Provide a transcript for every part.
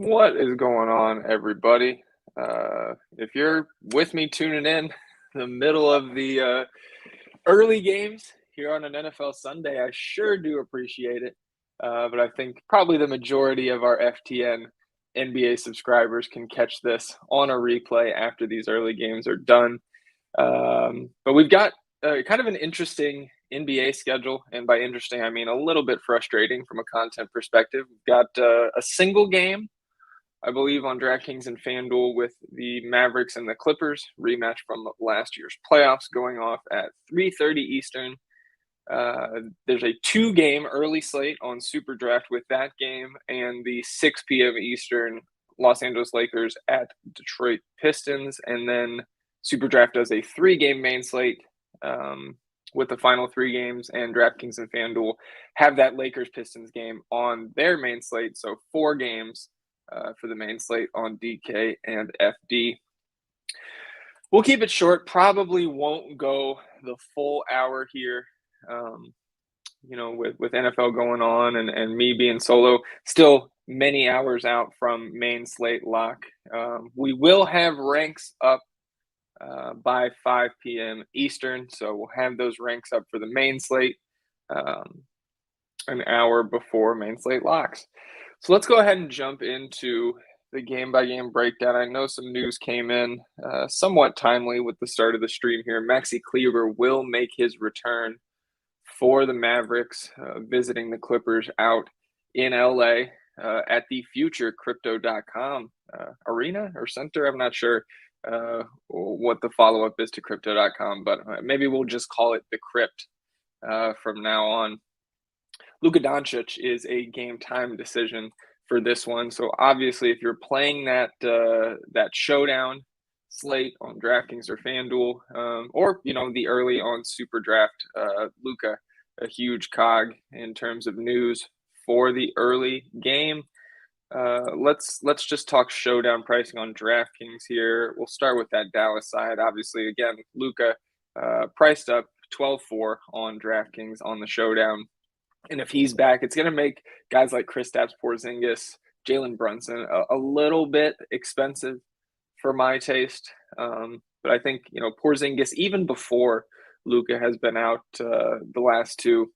What is going on, everybody? If you're with me tuning in the middle of the early games here on an NFL Sunday, I sure do appreciate it. But I think probably the majority of our FTN NBA subscribers can catch this on a replay after these early games are done. But we've got kind of an interesting NBA schedule. And by interesting, I mean a little bit frustrating from a content perspective. We've got a single game, I believe, on DraftKings and FanDuel with the Mavericks and the Clippers rematch from last year's playoffs going off at 3:30 Eastern. There's a two-game early slate on Super Draft with that game and the 6 p.m. Eastern Los Angeles Lakers at Detroit Pistons. And then Super Draft does a three-game main slate with the final three games, and DraftKings and FanDuel have that Lakers-Pistons game on their main slate. So four games for the main slate on DK and FD. We'll keep it short. Probably won't go the full hour here. With NFL going on and me being solo, still many hours out from main slate lock. We will have ranks up by 5 p.m. Eastern, so we'll have those ranks up for the main slate an hour before main slate locks. So let's go ahead and jump into the game-by-game breakdown. I know some news came in somewhat timely with the start of the stream here. Maxie Klieber will make his return for the Mavericks, visiting the Clippers out in LA at the future Crypto.com arena or center. I'm not sure what the follow-up is to Crypto.com, but maybe we'll just call it the Crypt from now on. Luka Doncic is a game time decision for this one. So obviously, if you're playing that showdown slate on DraftKings or FanDuel, or the early on Super Draft, Luka, a huge cog in terms of news for the early game. Let's just talk showdown pricing on DraftKings here. We'll start with that Dallas side. Obviously, again, Luka priced up 12-4 on DraftKings on the showdown. And if he's back, it's going to make guys like Kristaps Porzingis, Jalen Brunson a little bit expensive for my taste. But I think, Porzingis, even before Luka has been out the last two,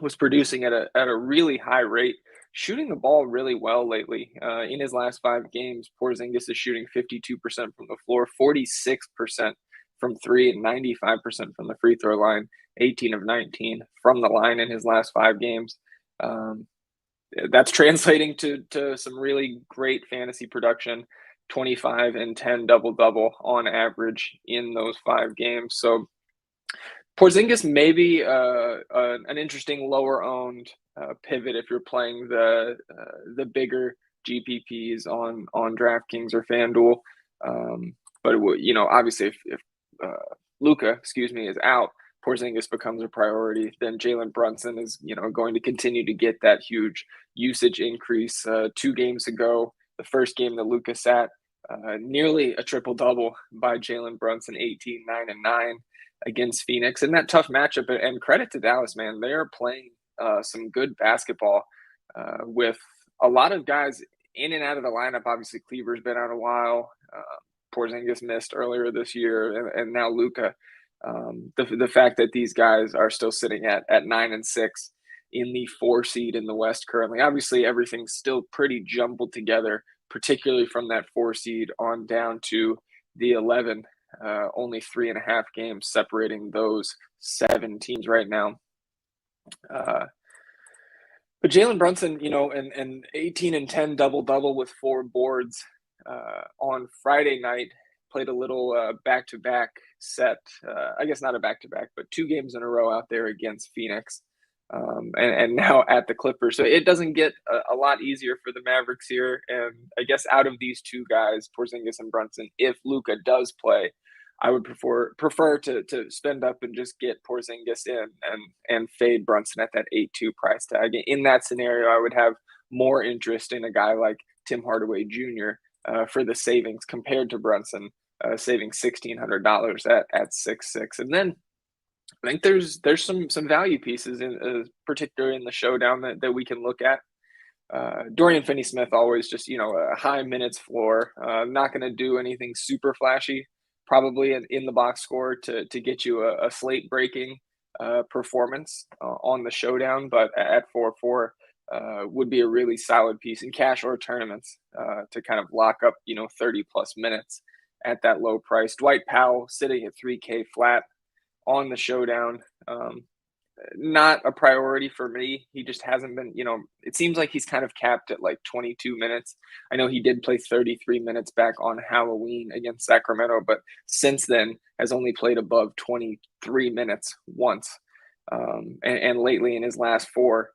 was producing at a really high rate, shooting the ball really well lately. In his last 5 games, Porzingis is shooting 52% from the floor, 46% from three, and 95% from the free throw line. 18 of 19 from the line in his last 5 games. That's translating to some really great fantasy production, 25 and 10 double-double on average in those 5 games. So Porzingis may be an interesting lower-owned pivot if you're playing the bigger GPPs on DraftKings or FanDuel. But obviously, if Luka, is out, Porzingis becomes a priority, then Jalen Brunson is, going to continue to get that huge usage increase. 2 games ago, the first game that Luka sat, nearly a triple-double by Jalen Brunson, 18, 9, and 9 against Phoenix. And that tough matchup, and credit to Dallas, man, they are playing some good basketball with a lot of guys in and out of the lineup. Obviously, Kleber's been out a while. Porzingis missed earlier this year, and now Luka. The fact that these guys are still sitting at 9 and 6 in the 4 seed in the West currently. Obviously, everything's still pretty jumbled together, particularly from that 4 seed on down to the 11. Only 3.5 games separating those 7 teams right now. But Jalen Brunson, and 18 and 10 double-double with 4 boards on Friday night, played a little back-to-back set. I guess not a back-to-back, but 2 games in a row out there against Phoenix. And now at the Clippers. So it doesn't get a lot easier for the Mavericks here. And I guess out of these 2 guys, Porzingis and Brunson, if Luka does play, I would prefer to spend up and just get Porzingis in and fade Brunson at that 8-2 price tag. In that scenario, I would have more interest in a guy like Tim Hardaway Jr. For the savings compared to Brunson, saving $1,600 at 6'6". And then I think there's some value pieces in particularly in the showdown that we can look at. Dorian Finney-Smith always just, a high minutes floor, not going to do anything super flashy, probably in the box score to get you a slate breaking performance on the showdown, but at 4-4 would be a really solid piece in cash or tournaments to kind of lock up, 30 plus minutes at that low price. Dwight Powell sitting at 3K flat on the showdown. Not a priority for me. He just hasn't been, it seems like he's kind of capped at like 22 minutes. I know he did play 33 minutes back on Halloween against Sacramento, but since then has only played above 23 minutes once. And lately in his last four,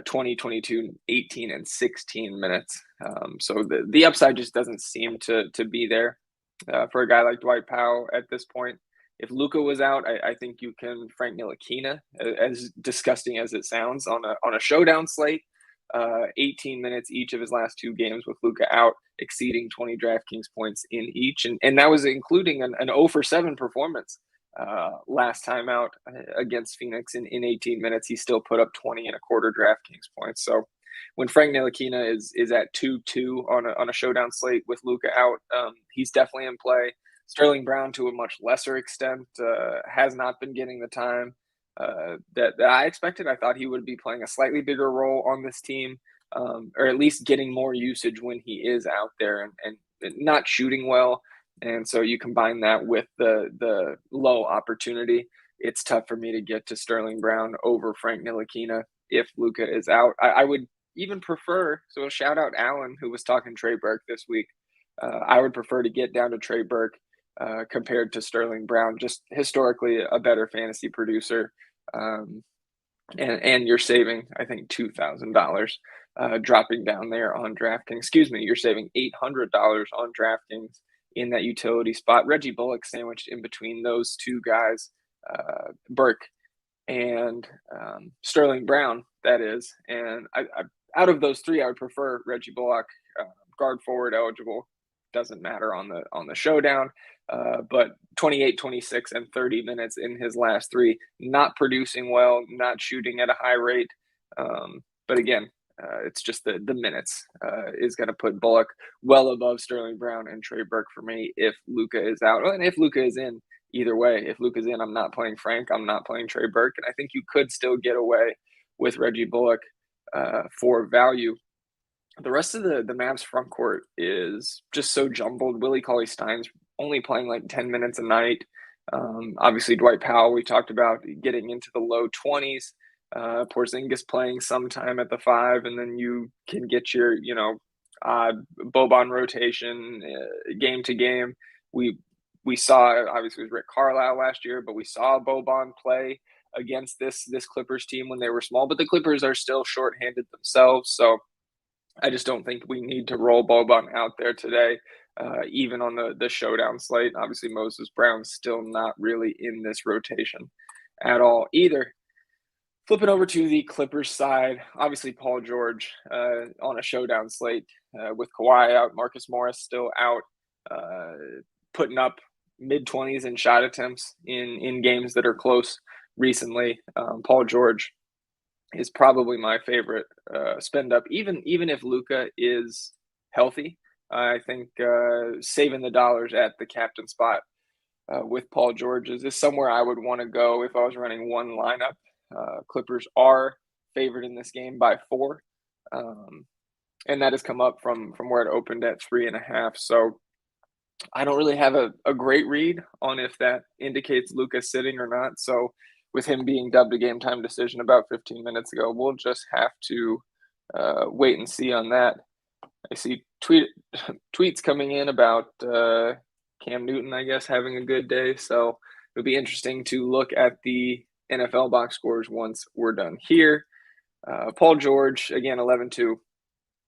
20, 22, 18, and 16 minutes. So the upside just doesn't seem to be there for a guy like Dwight Powell at this point. If Luka was out, I think you can Frank Ntilikina, as disgusting as it sounds, on a showdown slate. 18 minutes each of his last two games with Luka out, exceeding 20 DraftKings points in each. And that was including an 0 for 7 performance last time out against Phoenix in 18 minutes. He still put up 20 and a quarter DraftKings points. So when Frank Ntilikina is at 2-2 on a showdown slate with Luka out, he's definitely in play. Sterling Brown, to a much lesser extent, has not been getting the time that I expected. I thought he would be playing a slightly bigger role on this team, or at least getting more usage when he is out there and not shooting well. And so you combine that with the low opportunity, it's tough for me to get to Sterling Brown over Frank Ntilikina if Luka is out. I would even prefer, so a shout out Alan, who was talking Trey Burke this week. I would prefer to get down to Trey Burke compared to Sterling Brown, just historically a better fantasy producer. And you're saving, I think, $2,000 dropping down there on DraftKings. Excuse me, you're saving $800 on DraftKings in that utility spot. Reggie Bullock sandwiched in between those two guys, Burke and Sterling Brown, that is. And I out of those three, I would prefer Reggie Bullock, guard forward eligible. Doesn't matter on the showdown. But 28, 26, and 30 minutes in his last three, not producing well, not shooting at a high rate. But again, it's just the minutes is going to put Bullock well above Sterling Brown and Trey Burke for me if Luka is out. And if Luka is in, either way, if Luka's in, I'm not playing Frank, I'm not playing Trey Burke. And I think you could still get away with Reggie Bullock for value. The rest of the Mavs front court is just so jumbled. Willie Cauley-Stein's only playing like 10 minutes a night. Obviously, Dwight Powell, we talked about getting into the low 20s. Porzingis playing sometime at the 5, and then you can get your, Boban rotation game to game. We saw, obviously, it was Rick Carlisle last year, but we saw Boban play against this Clippers team when they were small. But the Clippers are still shorthanded themselves, so I just don't think we need to roll Boban out there today, even on the showdown slate. Obviously, Moses Brown's still not really in this rotation at all either. Flipping over to the Clippers side, obviously Paul George on a showdown slate with Kawhi out, Marcus Morris still out, putting up mid-20s in shot attempts in games that are close recently. Paul George is probably my favorite spend up, even if Luka is healthy. I think saving the dollars at the captain spot with Paul George is somewhere I would want to go if I was running one lineup. Clippers are favored in this game by 4, and that has come up from where it opened at 3.5. So I don't really have a great read on if that indicates Luka sitting or not. So with him being dubbed a game time decision about 15 minutes ago, we'll just have to wait and see on that. I see tweets coming in about Cam Newton, I guess, having a good day. So it'll be interesting to look at the NFL box scores once we're done here. Paul George, again, 11-2.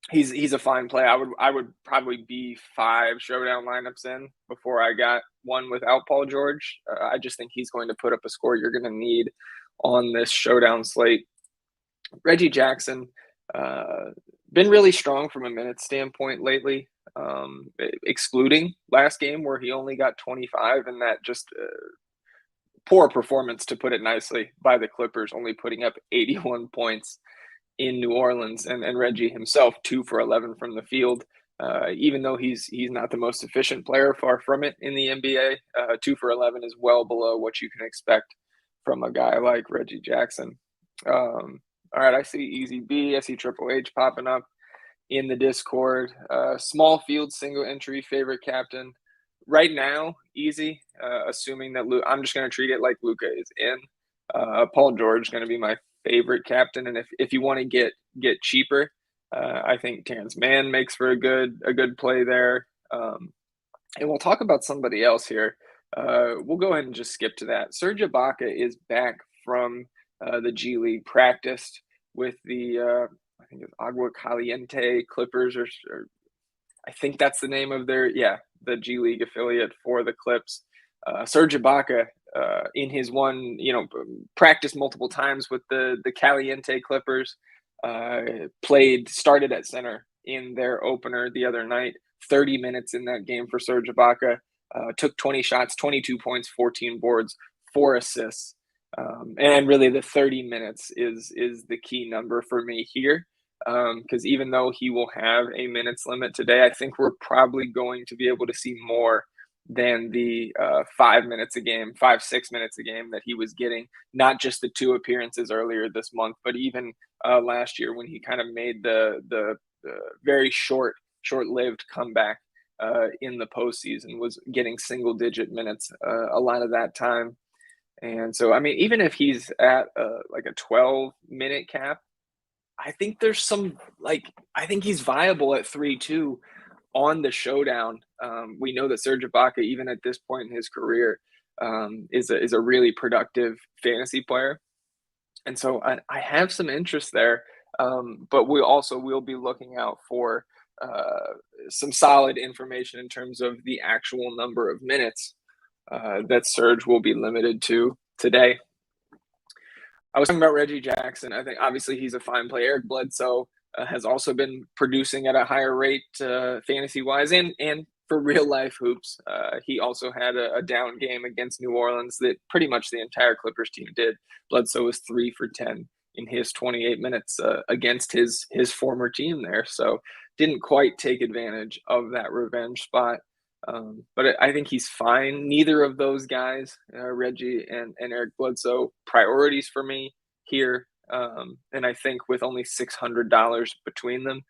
He's a fine play. I would probably be 5 showdown lineups in before I got one without Paul George. I just think he's going to put up a score you're going to need on this showdown slate. Reggie Jackson, been really strong from a minute standpoint lately, excluding last game where he only got 25, and that just poor performance, to put it nicely, by the Clippers, only putting up 81 points in New Orleans, and Reggie himself 2 for 11 from the field. Even though he's not the most efficient player, far from it in the NBA, 2 for 11 is well below what you can expect from a guy like Reggie Jackson. All right, I see Easy B, I see Triple H popping up in the Discord. Small field, single entry, favorite captain. Right now, Easy, assuming that I'm just going to treat it like Luka is in. Paul George is going to be my favorite captain, and if you want to get cheaper, I think Terrence Mann makes for a good play there. And we'll talk about somebody else here. We'll go ahead and just skip to that. Serge Ibaka is back from the G League, practiced with the I think it's Agua Caliente Clippers, or I think that's the name of the G League affiliate for the Clips. Serge Ibaka, in his one, practiced multiple times with the Caliente Clippers, started at center in their opener the other night. 30 minutes in that game for Serge Ibaka. Took 20 shots, 22 points, 14 boards, 4 assists. And really the 30 minutes is the key number for me here. Because even though he will have a minutes limit today, I think we're probably going to be able to see more than the 5 minutes a game, 6 minutes a game that he was getting, not just the 2 appearances earlier this month, but even last year when he kind of made the very short-lived comeback in the postseason, was getting single-digit minutes a lot of that time. And so, I mean, even if he's at like a 12-minute cap, I think there's I think he's viable at 3-2 on the showdown. We know that Serge Ibaka, even at this point in his career, is a really productive fantasy player. And so I have some interest there, but we'll be looking out for some solid information in terms of the actual number of minutes that Serge will be limited to today. I was talking about Reggie Jackson. I think obviously he's a fine player. Eric Bledsoe has also been producing at a higher rate fantasy-wise and for real-life hoops. He also had a down game against New Orleans that pretty much the entire Clippers team did. Bledsoe was 3 for 10 in his 28 minutes against his former team there. So didn't quite take advantage of that revenge spot. But I think he's fine. Neither of those guys, Reggie and Eric Bledsoe, priorities for me here. And I think with only $600 between them,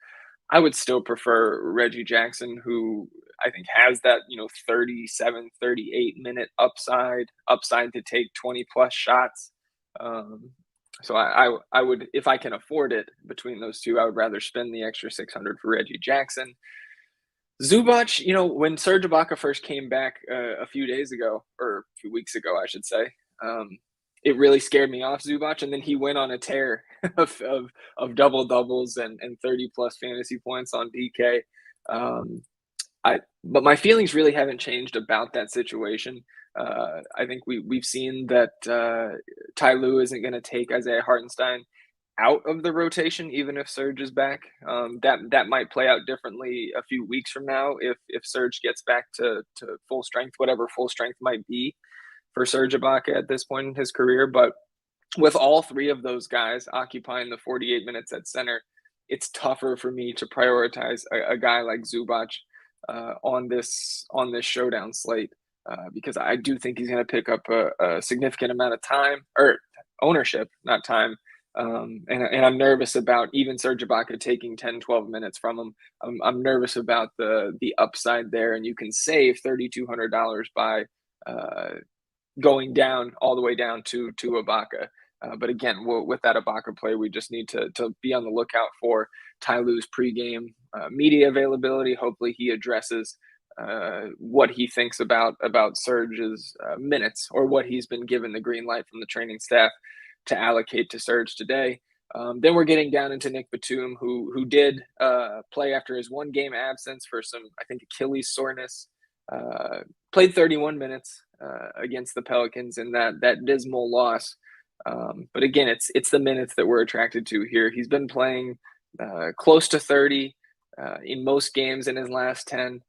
I would still prefer Reggie Jackson, who I think has that 37, 38 minute upside to take 20 plus shots. So I would, if I can afford it between those two, I would rather spend the extra 600 for Reggie Jackson. Zubac, when Serge Ibaka first came back a few days ago, or a few weeks ago, I should say, it really scared me off, Zubac, and then he went on a tear of double doubles and 30 plus fantasy points on DK. But my feelings really haven't changed about that situation. I think we've seen that Ty Lue isn't going to take Isaiah Hartenstein out of the rotation, even if Serge is back. That might play out differently a few weeks from now if Serge gets back to full strength, whatever full strength might be for Serge Ibaka at this point in his career. But with all 3 of those guys occupying the 48 minutes at center, it's tougher for me to prioritize a guy like Zubac on this showdown slate because I do think he's going to pick up a significant amount of time, or ownership, not time. And I'm nervous about even Serge Ibaka taking 10, 12 minutes from him. I'm nervous about the upside there, and you can save $3,200 by going down all the way down to Ibaka. But again, with that Ibaka play, we just need to be on the lookout for Ty Lue's pregame media availability. Hopefully he addresses what he thinks about Serge's minutes, or what he's been given the green light from the training staff to allocate to Serge today. Then we're getting down into Nick Batum, who did play after his 1 game absence for some, I think, Achilles soreness. Played 31 minutes against the Pelicans in that dismal loss. But again, it's the minutes that we're attracted to here. He's been playing close to 30 in most games in his last 10,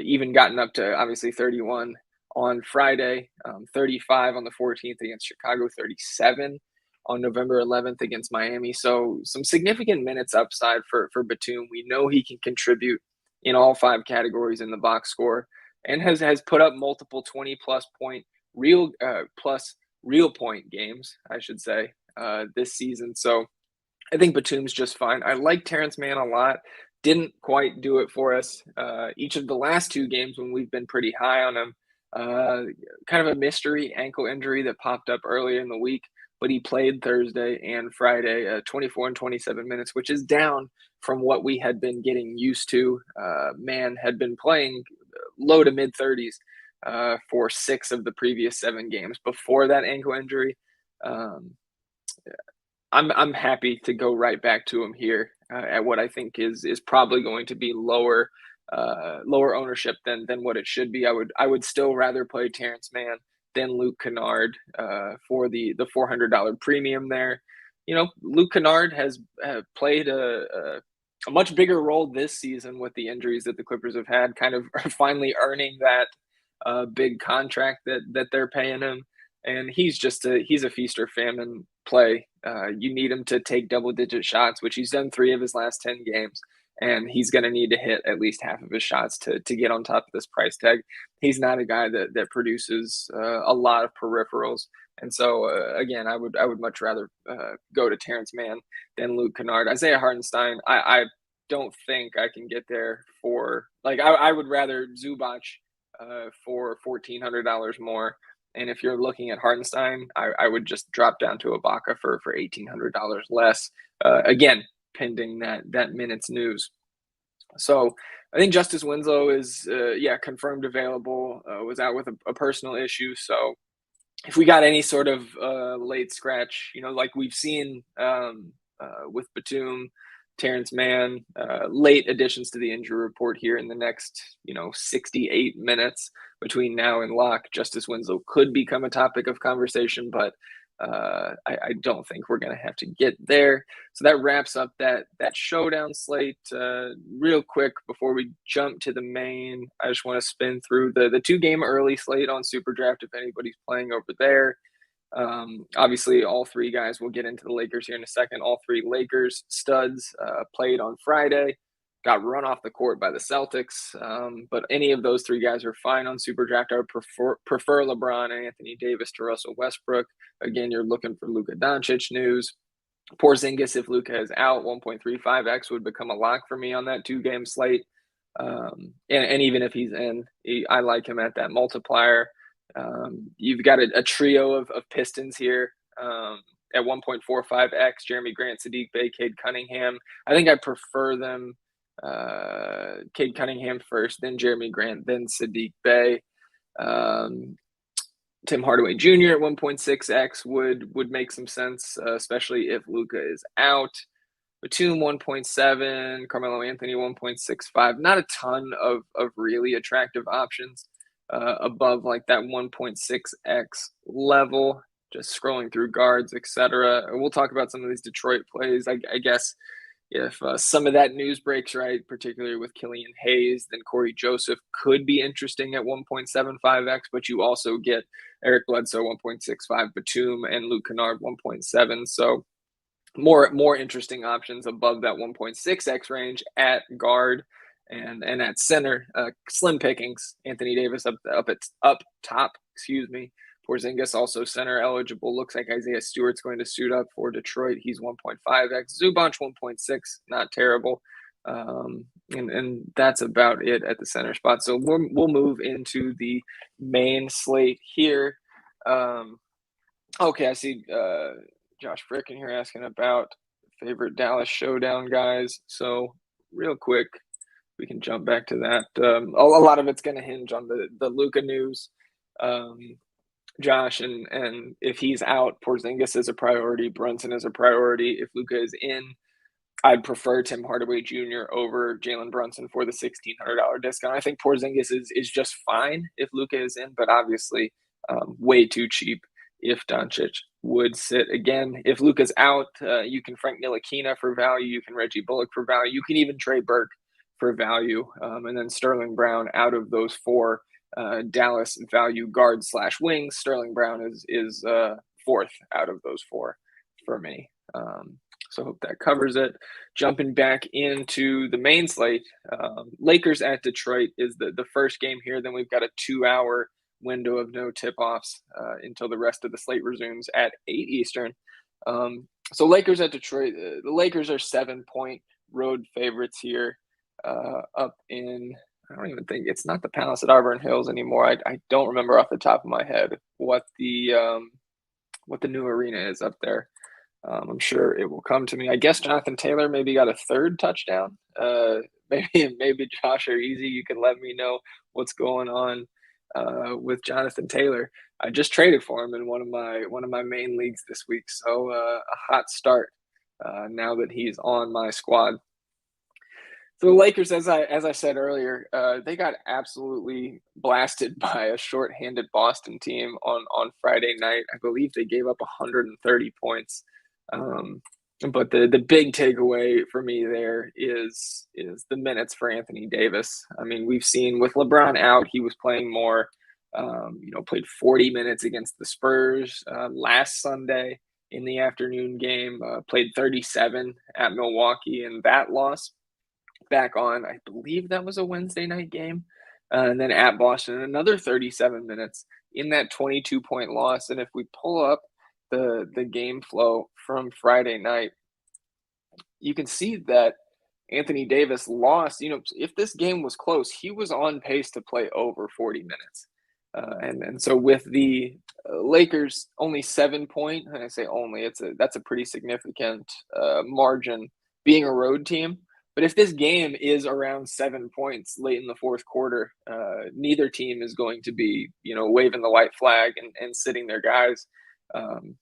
even gotten up to obviously 31 on Friday, 35 on the 14th against Chicago, 37 on November 11th against Miami. So some significant minutes upside for Batum. We know he can contribute in all 5 categories in the box score, and has put up multiple 20 plus point real point games, I should say, this season. So I think Batum's just fine. I like Terrence Mann a lot. Didn't quite do it for us. Each of the last 2 games when we've been pretty high on him, kind of a mystery ankle injury that popped up earlier in the week, but he played Thursday and Friday, 24 and 27 minutes, which is down from what we had been getting used to. Mann had been playing low to mid 30s for 6 of the previous 7 games before that ankle injury. I'm happy to go right back to him here at what I think is probably going to be lower ownership than what it should be. I would still rather play Terrence Mann than Luke Kennard for the $400 premium there. You know, Luke Kennard has played a much bigger role this season with the injuries that the Clippers have had, kind of finally earning that big contract that they're paying him. And he's a feast or famine play. You need him to take double-digit shots, which he's done 3 of his last 10 games, and he's going to need to hit at least half of his shots to get on top of this price tag. He's not a guy that produces a lot of peripherals, and so again, I would much rather go to Terrence Mann than Luke Kennard. Isaiah Hartenstein, I don't think I can get there for I would rather Zubac for $1,400 more. And if you're looking at Hartenstein, I would just drop down to Ibaka for $1,800 less. Again, pending that minutes news. So I think Justice Winslow is confirmed available. Was out with a personal issue. So if we got any sort of late scratch, like we've seen with Batum, Terrence Mann, late additions to the injury report here in the next, 68 minutes between now and lock, Justice Winslow could become a topic of conversation, but I don't think we're going to have to get there. So that wraps up that showdown slate. Real quick before we jump to the main, I just want to spin through the 2-game early slate on Super Draft if anybody's playing over there. Obviously, all 3 guys, we'll get into the Lakers here in a second. All 3 Lakers studs played on Friday, got run off the court by the Celtics. But any of those 3 guys are fine on Super Draft. I would prefer LeBron and Anthony Davis to Russell Westbrook. Again, you're looking for Luka Doncic news. Porzingis, if Luka is out, 1.35x would become a lock for me on that 2-game slate. And even if he's in, I like him at that multiplier. You've got a trio of Pistons here at 1.45x, Jeremy Grant, Saddiq Bey, Cade Cunningham. I think I prefer them, Cade Cunningham first, then Jeremy Grant, then Saddiq Bey. Tim Hardaway Jr. at 1.6x would make some sense, especially if Luka is out. Batum 1.7, Carmelo Anthony 1.65. Not a ton of really attractive options above like that 1.6x level. Just scrolling through guards, etc. We'll talk about some of these Detroit plays. I guess if some of that news breaks right, particularly with Killian Hayes, then Corey Joseph could be interesting at 1.75x, but you also get Eric Bledsoe 1.65, Batum, and Luke Kennard 1.7. So more interesting options above that 1.6x range at guard and at center. Slim pickings. Anthony Davis up top. Porzingis also center eligible. Looks like Isaiah Stewart's going to suit up for Detroit. He's 1.5x. Zubac 1.6. Not terrible. And that's about it at the center spot. So we'll move into the main slate here. Okay, I see Josh Frickin here asking about favorite Dallas showdown guys. So real quick, we can jump back to that. A lot of it's going to hinge on the Luka news. Josh, and if he's out, Porzingis is a priority, Brunson is a priority. If Luka is in, I'd prefer Tim Hardaway Jr. over Jalen Brunson for the $1,600 discount. I think Porzingis is just fine if Luka is in, but obviously way too cheap if Doncic would sit. Again, if Luka's out, you can Frank Ntilikina for value, you can Reggie Bullock for value, you can even Trey Burke for value, and then Sterling Brown out of those 4 Dallas value guard / wings. Sterling Brown is 4th out of those 4 for me. So hope that covers it. Jumping back into the main slate, Lakers at Detroit is the first game here. Then we've got a 2-hour window of no tip-offs until the rest of the slate resumes at 8 Eastern. So Lakers at Detroit, the Lakers are 7-point road favorites here up in, I don't even think, it's not the Palace at Auburn Hills anymore. I don't remember off the top of my head what the new arena is up there. I'm sure it will come to me. I guess Jonathan Taylor maybe got a third touchdown. Maybe Josh or Easy, you can let me know what's going on with Jonathan Taylor. I just traded for him in one of my main leagues this week, so a hot start now that he's on my squad. So the Lakers, as I said earlier, they got absolutely blasted by a shorthanded Boston team on Friday night. I believe they gave up 130 points. But the big takeaway for me there is the minutes for Anthony Davis. I mean, we've seen with LeBron out, he was playing more. Played 40 minutes against the Spurs last Sunday in the afternoon game. Played 37 at Milwaukee in that loss. Back on, I believe that was a Wednesday night game. And then at Boston, another 37 minutes in that 22-point loss. And if we pull up the game flow from Friday night, you can see that Anthony Davis lost. If this game was close, he was on pace to play over 40 minutes. And so with the Lakers only 7-point, and I say only, that's a pretty significant margin being a road team. But if this game is around 7 points late in the fourth quarter, neither team is going to be, waving the white flag and sitting their guys.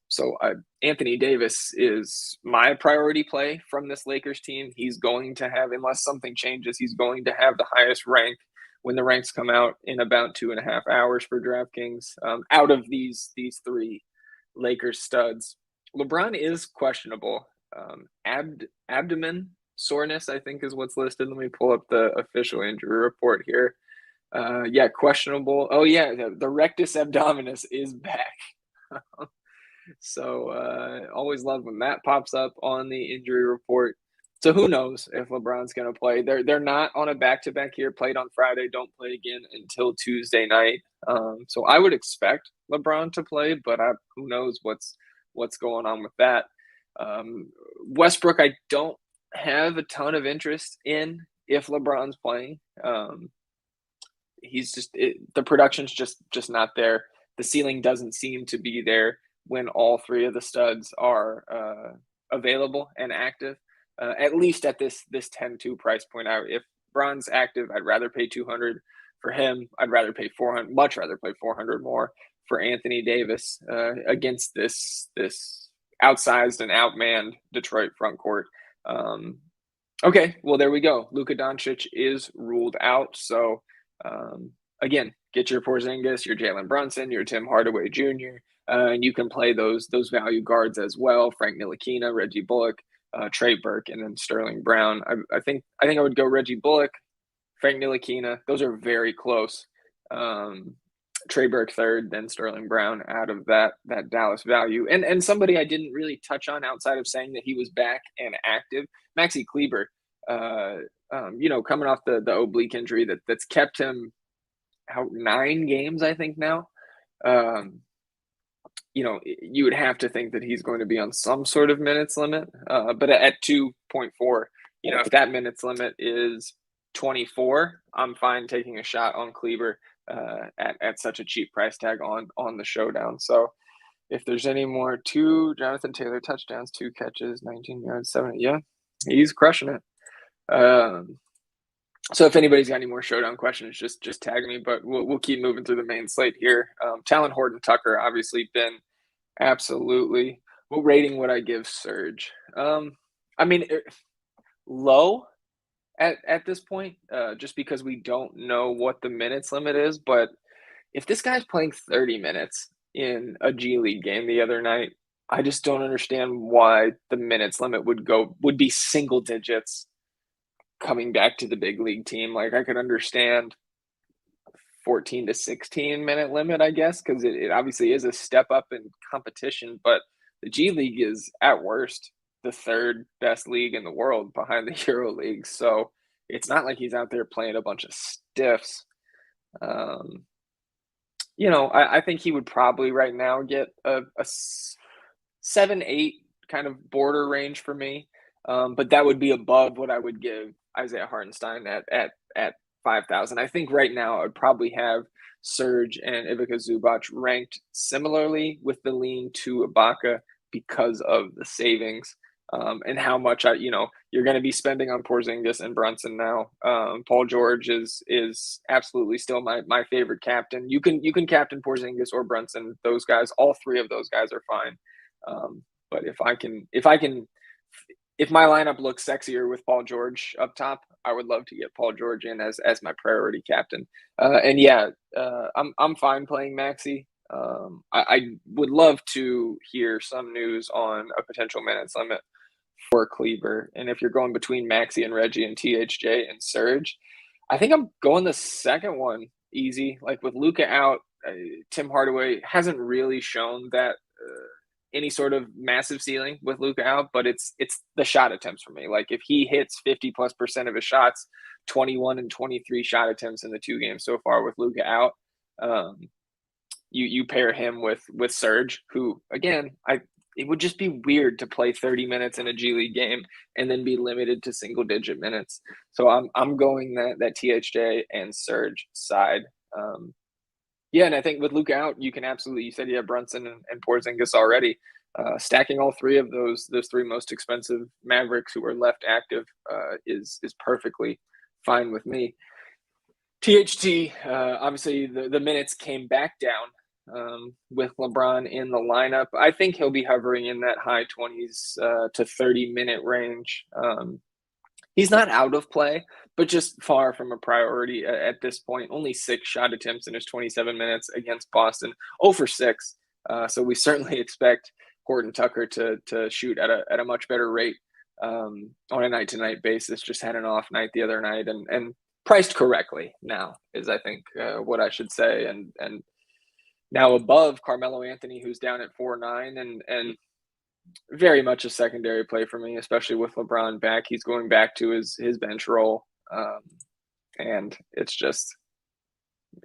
So Anthony Davis is my priority play from this Lakers team. He's going to have, unless something changes, he's going to have the highest rank when the ranks come out in about 2.5 hours for DraftKings. Out of these three Lakers studs, LeBron is questionable. Abdomen soreness, I think, is what's listed. Let me pull up the official injury report here. Questionable. Oh yeah, the rectus abdominis is back. So always love when that pops up on the injury report. So who knows if LeBron's going to play? They're not on a back-to-back here. Played on Friday, don't play again until Tuesday night. So I would expect LeBron to play, but who knows what's going on with that. Westbrook, I don't have a ton of interest in if LeBron's playing. He's just the production's just not there. The ceiling doesn't seem to be there when all three of the studs are available and active. At least at this 10-2 price point. If Bron's active, I'd rather pay $200 for him. I'd rather pay $400, much rather pay $400 more for Anthony Davis against this outsized and outmanned Detroit front court. Okay, well, there we go. Luka Doncic is ruled out. So again, get your Porzingis, your Jalen Brunson, your Tim Hardaway Jr., and you can play those value guards as well. Frank Ntilikina, Reggie Bullock, Trey Burke, and then Sterling Brown. I think I would go Reggie Bullock, Frank Ntilikina. Those are very close. Trey Burke third, then Sterling Brown out of that Dallas value. And somebody I didn't really touch on outside of saying that he was back and active, Maxie Klieber. Coming off the oblique injury that's kept him out 9 games, I think now. You would have to think that he's going to be on some sort of minutes limit. But at 2.4, if that minutes limit is 24, I'm fine taking a shot on Klieber at such a cheap price tag on the showdown. So if there's any more, 2 Jonathan Taylor touchdowns, 2 catches, 19 yards, 7. Yeah, he's crushing it. So if anybody's got any more showdown questions, just tag me. But we'll keep moving through the main slate here. Talon Horton-Tucker obviously been absolutely. What rating would I give Serge? Low at this point, just because we don't know what the minutes limit is. But if this guy's playing 30 minutes in a G League game the other night, I just don't understand why the minutes limit would be single digits coming back to the big league team. Like, I could understand 14 to 16 minute limit, I guess, because it obviously is a step up in competition, but the G League is at worst the third best league in the world behind the Euro League. So it's not like he's out there playing a bunch of stiffs. Um, I think he would probably right now get a 7-8 kind of border range for me. But that would be above what I would give Isaiah Hartenstein at 5,000. I think right now I would probably have Serge and Ivica Zubac ranked similarly with the lean to Ibaka because of the savings. And how much you're going to be spending on Porzingis and Brunson now. Paul George is absolutely still my favorite captain. You can captain Porzingis or Brunson. Those guys, all three of those guys are fine. But if my lineup looks sexier with Paul George up top, I would love to get Paul George in as my priority captain. I'm fine playing Maxie. I would love to hear some news on a potential minutes limit for Klieber. And if you're going between Maxie and Reggie and THJ and Serge, I think I'm going the second one easy. Like with Luka out, Tim Hardaway hasn't really shown that any sort of massive ceiling with Luka out, but it's the shot attempts for me. Like if he hits 50+% of his shots, 21 and 23 shot attempts in the 2 games so far with Luka out. You pair him with Serge, who again, it would just be weird to play 30 minutes in a G League game and then be limited to single digit minutes. So I'm going that THJ and Serge side. And I think with Luka out, you can absolutely, you said you have Brunson and Porzingis already. Stacking all three of those 3 most expensive Mavericks who are left active is perfectly fine with me. THT, obviously the minutes came back down with LeBron in the lineup. I think he'll be hovering in that high 20s to 30-minute range. He's not out of play, but just far from a priority at this point. Only 6 shot attempts in his 27 minutes against Boston. 0 for 6. So we certainly expect Horton Tucker to shoot at a much better rate on a night-to-night basis. Just had an off night the other night and priced correctly now is, I think, what I should say. And now above Carmelo Anthony, who's down at 4.9 and very much a secondary play for me, especially with LeBron back. He's going back to his bench role. And it's just,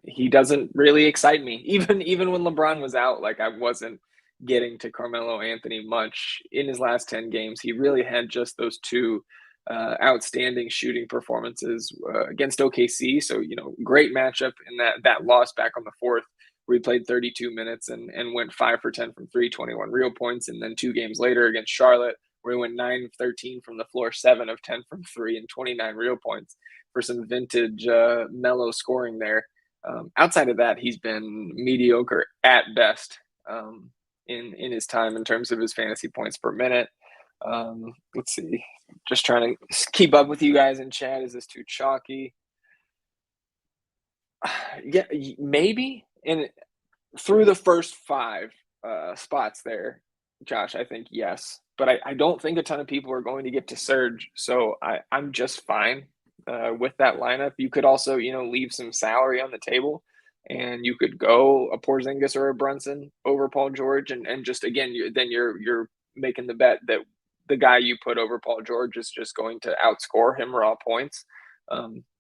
he doesn't really excite me. Even when LeBron was out, like I wasn't getting to Carmelo Anthony much in his last 10 games. He really had just those 2 outstanding shooting performances against OKC. So, great matchup in that loss back on the 4th. We played 32 minutes and went 5 for 10 from 3, 21 real points. And then 2 games later against Charlotte, where we went 9 of 13 from the floor, 7 of 10 from 3, and 29 real points for some vintage mellow scoring there. Outside of that, he's been mediocre at best in his time in terms of his fantasy points per minute. Let's see. Just trying to keep up with you guys in chat. Is this too chalky? Yeah, maybe. And through the first 5 spots there, Josh, I think yes. But I don't think a ton of people are going to get to Serge. So I'm just fine with that lineup. You could also, leave some salary on the table. And you could go a Porzingis or a Brunson over Paul George. And just, again, you're making the bet that the guy you put over Paul George is just going to outscore him raw points.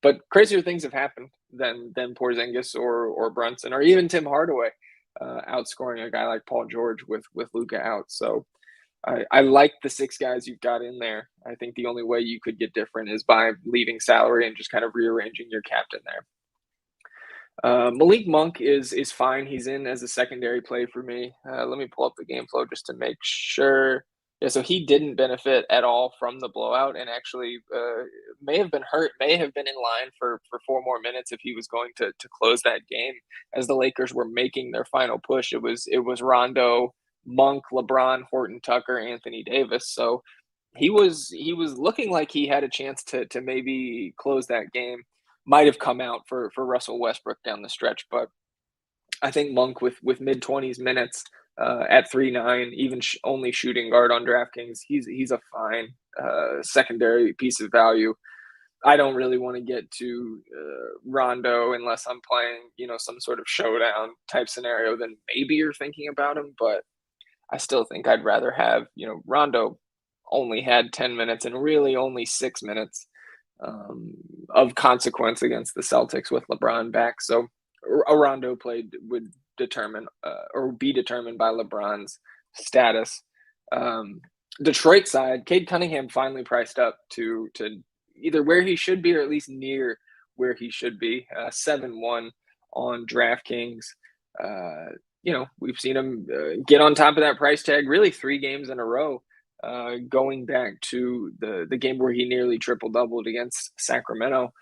But crazier things have happened than Porzingis or Brunson or even Tim Hardaway outscoring a guy like Paul George with Luka out. So I like the 6 guys you've got in there. I think the only way you could get different is by leaving salary and just kind of rearranging your captain there. Malik Monk is fine. He's in as a secondary play for me. Let me pull up the game flow just to make sure. Yeah, so he didn't benefit at all from the blowout and actually may have been hurt, may have been in line for 4 more minutes if he was going to close that game as the Lakers were making their final push. It was Rondo, Monk, LeBron, Horton Tucker, Anthony Davis. So he was looking like he had a chance to maybe close that game. Might have come out for Russell Westbrook down the stretch, but I think Monk with mid-20s minutes at 3.9, even only shooting guard on DraftKings, he's a fine secondary piece of value. I don't really want to get to Rondo unless I'm playing, some sort of showdown type scenario. Then maybe you're thinking about him, but I still think I'd rather have, Rondo only had 10 minutes and really only 6 minutes um, of consequence against the Celtics with LeBron back. So a Rondo play would determine or be determined by LeBron's status. Um, Detroit side, Cade Cunningham finally priced up to either where he should be or at least near where he should be. 7-1 on DraftKings. We've seen him get on top of that price tag really 3 games in a row, going back to the game where he nearly triple-doubled against Sacramento.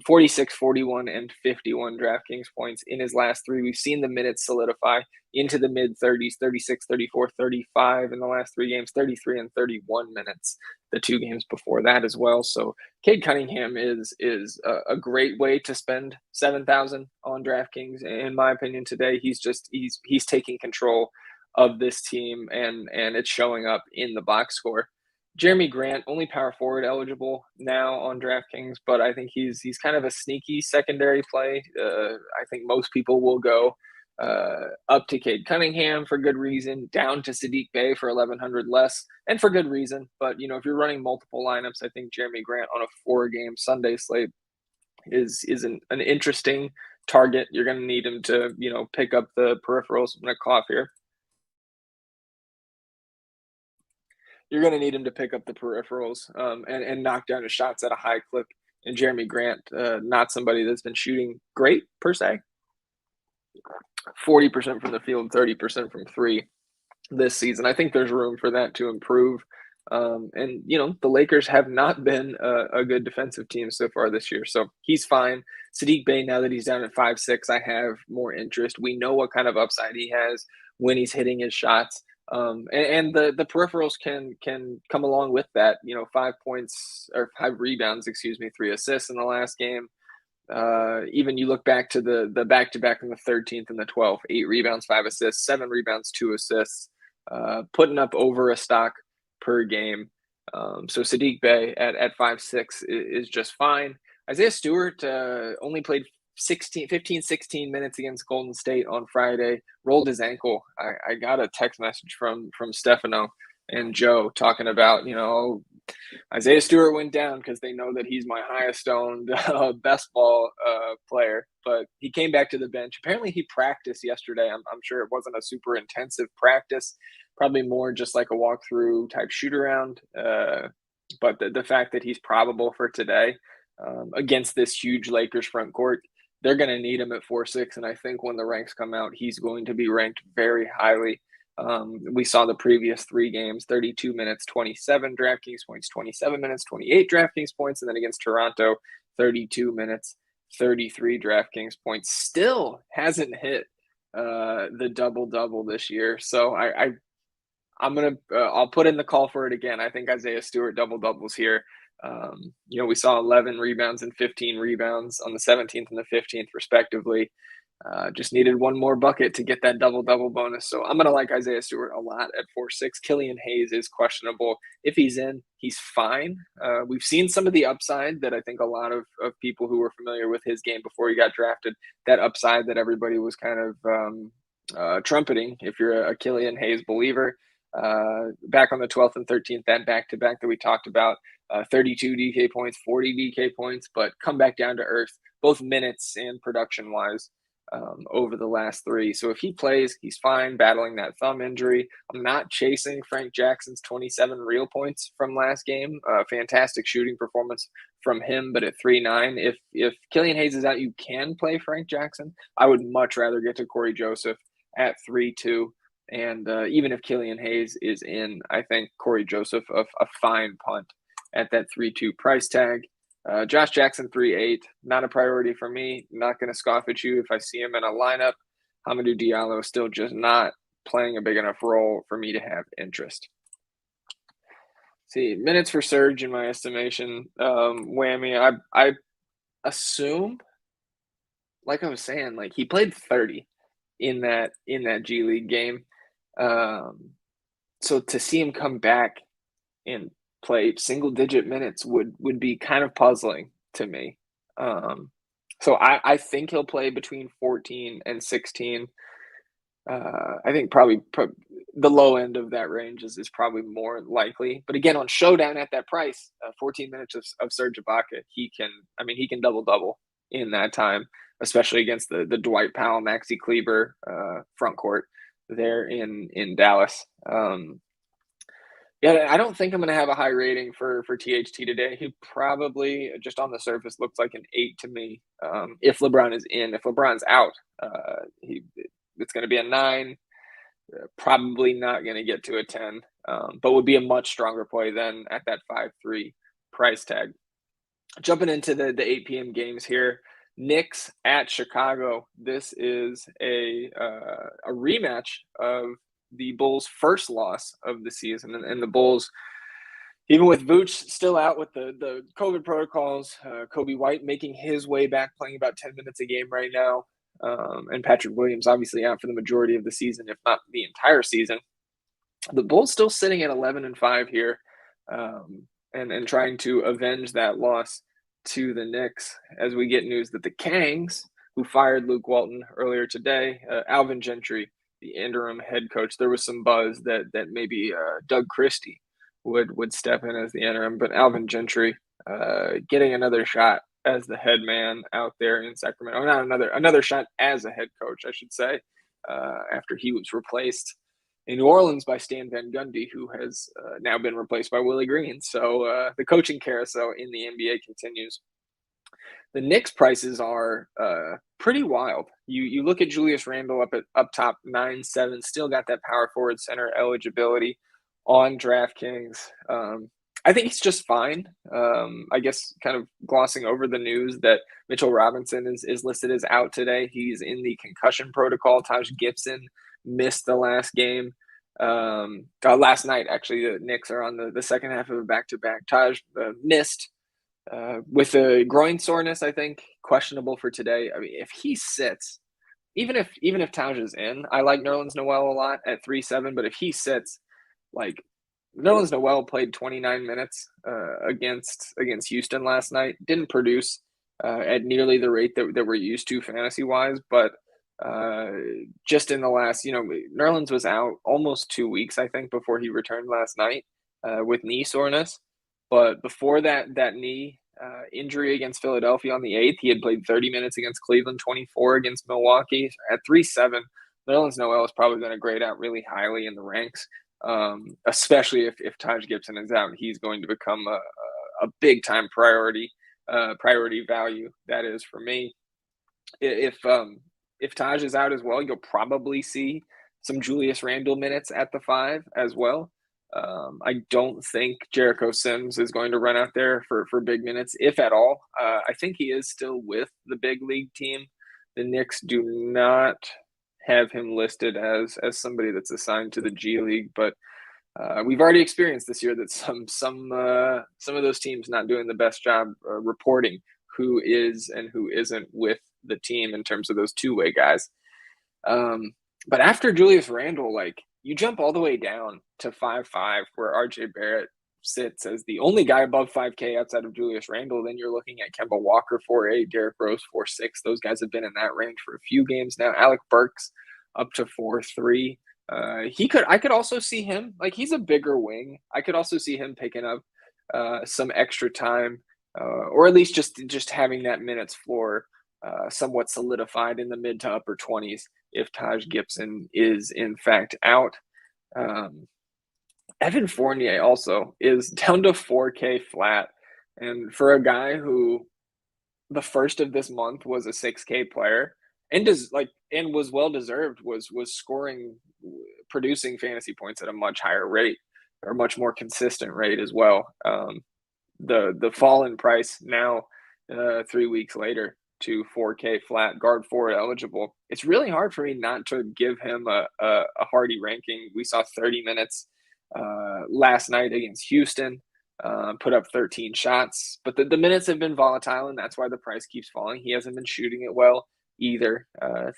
46, 41, and 51 DraftKings points in his last 3. We've seen the minutes solidify into the mid-30s, 36, 34, 35 in the last 3 games, 33 and 31 minutes the 2 games before that as well. So Cade Cunningham is a great way to spend $7,000 on DraftKings, in my opinion, today. He's taking control of this team, and it's showing up in the box score. Jeremy Grant, only power forward eligible now on DraftKings, but I think he's kind of a sneaky secondary play. I think most people will go up to Cade Cunningham for good reason, down to Saddiq Bey for 1,100 less, and for good reason. But if you're running multiple lineups, I think Jeremy Grant on a 4-game Sunday slate is an interesting target. You're going to need him to pick up the peripherals. I'm going to cough here. You're going to need him to pick up the peripherals and knock down his shots at a high clip. And Jeremy Grant, not somebody that's been shooting great per se. 40% from the field, 30% from 3 this season. I think there's room for that to improve. The Lakers have not been a good defensive team so far this year. So he's fine. Saddiq Bey, now that he's down at 5'6", I have more interest. We know what kind of upside he has when he's hitting his shots. And the peripherals can come along with that. 5 points or 5 rebounds, 3 assists in the last game. Even you look back to the back-to-back in the 13th and the 12th, 8 rebounds, 5 assists, 7 rebounds, 2 assists, putting up over a stock per game. So Saddiq Bey at 5'6" is just fine. Isaiah Stewart only played 15, 16 minutes against Golden State on Friday, rolled his ankle. I got a text message from Stefano and Joe talking about, Isaiah Stewart went down because they know that he's my highest owned best ball player, but he came back to the bench. Apparently he practiced yesterday. I'm sure it wasn't a super intensive practice, probably more just like a walkthrough type shoot around. But the fact that he's probable for today against this huge Lakers front court, they're going to need him at 4'6", and I think when the ranks come out, he's going to be ranked very highly. We saw the previous 3 games, 32 minutes, 27 DraftKings points, 27 minutes, 28 DraftKings points, and then against Toronto, 32 minutes, 33 DraftKings points. Still hasn't hit the double-double this year. So I'll put in the call for it again. I think Isaiah Stewart double-doubles here. We saw 11 rebounds and 15 rebounds on the 17th and the 15th, respectively. Just needed one more bucket to get that double-double bonus. So I'm going to like Isaiah Stewart a lot at 4'6". Killian Hayes is questionable. If he's in, he's fine. We've seen some of the upside that I think a lot of people who were familiar with his game before he got drafted, that upside that everybody was kind of trumpeting, if you're a Killian Hayes believer. Back on the 12th and 13th, that back-to-back that we talked about, 32 DK points, 40 DK points, but come back down to earth, both minutes and production-wise, over the last 3. So if he plays, he's fine battling that thumb injury. I'm not chasing Frank Jackson's 27 real points from last game. Fantastic shooting performance from him, but at 3.9, if Killian Hayes is out, you can play Frank Jackson. I would much rather get to Corey Joseph at 3.2. And even if Killian Hayes is in, I think Corey Joseph a fine punt at that 3.2 price tag. Josh Jackson 3.8, not a priority for me. Not going to scoff at you if I see him in a lineup. Hamidou Diallo is still just not playing a big enough role for me to have interest. See, minutes for Serge in my estimation. Whammy, I assume, like I was saying, like he played 30 in that G League game. So to see him come back and play single-digit minutes would be kind of puzzling to me. So I think he'll play between 14 and 16. I think probably the low end of that range is probably more likely. But again, on Showdown at that price, 14 minutes of Serge Ibaka, he can double in that time, especially against the Dwight Powell, Maxie Klieber front court there in Dallas. Yeah, I don't think I'm going to have a high rating for THT today. He probably, just on the surface, looks like an 8 to me. If LeBron is in, if LeBron's out, it's going to be a 9. Probably not going to get to a 10, but would be a much stronger play than at that 5-3 price tag. Jumping into the 8 p.m. games here, Knicks at Chicago. This is a rematch of the Bulls' first loss of the season, and the Bulls, even with Vooch still out with the COVID protocols, Kobe White making his way back, playing about 10 minutes a game right now, and Patrick Williams obviously out for the majority of the season, if not the entire season. The Bulls still sitting at 11-5 here, and trying to avenge that loss to the Knicks as we get news that the Kangs, who fired Luke Walton earlier today, Alvin Gentry, the interim head coach, there was some buzz that maybe Doug Christie would step in as the interim, but Alvin Gentry getting another shot as the head man out there in Sacramento. Not another shot as a head coach, I should say, after he was replaced in New Orleans by Stan Van Gundy, who has now been replaced by Willie Green. So the coaching carousel in the NBA continues. The Knicks prices are pretty wild. You look at Julius Randle up top, 9-7, still got that power forward center eligibility on DraftKings. I think he's just fine. I guess kind of glossing over the news that Mitchell Robinson is listed as out today. He's in the concussion protocol. Taj Gibson missed the last game. Last night, actually, the Knicks are on the second half of a back-to-back. Taj missed with a groin soreness, I think, questionable for today. I mean, if he sits, even if Taj is in, I like Nerlens Noel a lot at 3-7, but if he sits, like, Nerlens Noel played 29 minutes against Houston last night. Didn't produce at nearly the rate that we're used to fantasy-wise, but just in the last, Nerlens was out almost 2 weeks, I think, before he returned last night with knee soreness. But before that knee injury against Philadelphia on the 8th, he had played 30 minutes against Cleveland, 24 against Milwaukee. At 3-7, Nerlens Noel is probably going to grade out really highly in the ranks. Especially if Taj Gibson is out, he's going to become a big time priority value. That is for me. If Taj is out as well, you'll probably see some Julius Randle minutes at the 5 as well. I don't think Jericho Sims is going to run out there for big minutes, if at all. I think he is still with the big league team. The Knicks do not have him listed as somebody that's assigned to the G League, but we've already experienced this year that some of those teams not doing the best job reporting who is and who isn't with the team in terms of those two-way guys. But after Julius Randle, like, you jump all the way down to 5-5, where RJ Barrett sits as the only guy above 5K outside of Julius Randle. Then you're looking at Kemba Walker 4-8, Derrick Rose 4-6. Those guys have been in that range for a few games now. Alec Burks up to 4-3. I could also see him, like, he's a bigger wing. I could also see him picking up some extra time, or at least just having that minutes floor somewhat solidified in the mid to upper 20s if Taj Gibson is in fact out. Evan Fournier also is down to 4K flat. And for a guy who the first of this month was a 6K player and was well deserved, was scoring, producing fantasy points at a much higher rate, or much more consistent rate as well. The fall in price now 3 weeks later to 4K flat, guard forward eligible. It's really hard for me not to give him a Hardy ranking. We saw 30 minutes last night against Houston, put up 13 shots, but the minutes have been volatile, and that's why the price keeps falling. He hasn't been shooting it well either.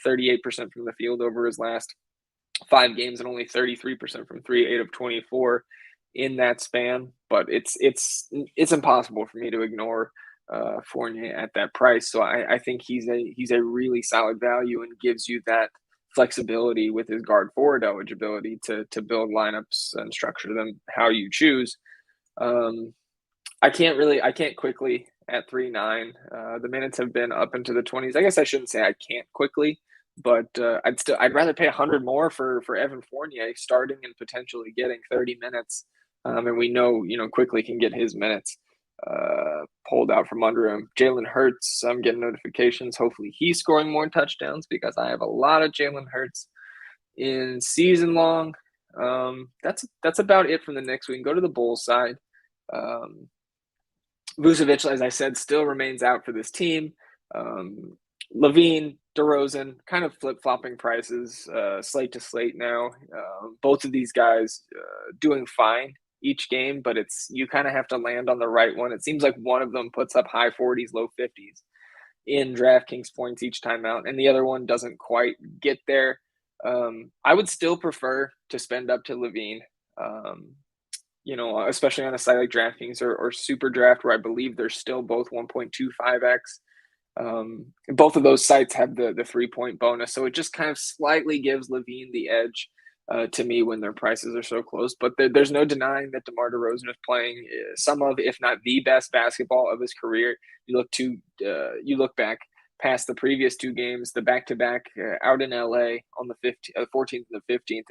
38% from the field over his last 5 games, and only 33% from 3, 8 of 24 in that span. But it's impossible for me to ignore Fournier at that price. So I think he's a really solid value and gives you that flexibility with his guard forward eligibility to build lineups and structure them how you choose. I can't quickly at 3.9. The minutes have been up into the 20s. I guess I shouldn't say I can't quickly, but I'd rather pay 100 more for Evan Fournier starting and potentially getting 30 minutes. And we know, quickly can get his minutes pulled out from under him. Jalen Hurts, I'm getting notifications. Hopefully he's scoring more touchdowns because I have a lot of Jalen Hurts in season long. That's about it from the Knicks. We can go to the Bulls side. Vucevic, as I said, still remains out for this team. Levine, DeRozan, kind of flip-flopping prices, slate to slate now. Both of these guys doing fine each game, but you kind of have to land on the right one. It seems like one of them puts up high 40s, low 50s in DraftKings points each time out, and the other one doesn't quite get there. I would still prefer to spend up to Levine. Especially on a site like DraftKings or Super Draft, where I believe they're still both 1.25x. Both of those sites have the 3-point bonus, so it just kind of slightly gives Levine the edge to me when their prices are so close. But there's no denying that DeMar DeRozan is playing some of, if not the best basketball of his career. You look back past the previous two games, the back-to-back out in LA on the 14th and the 15th,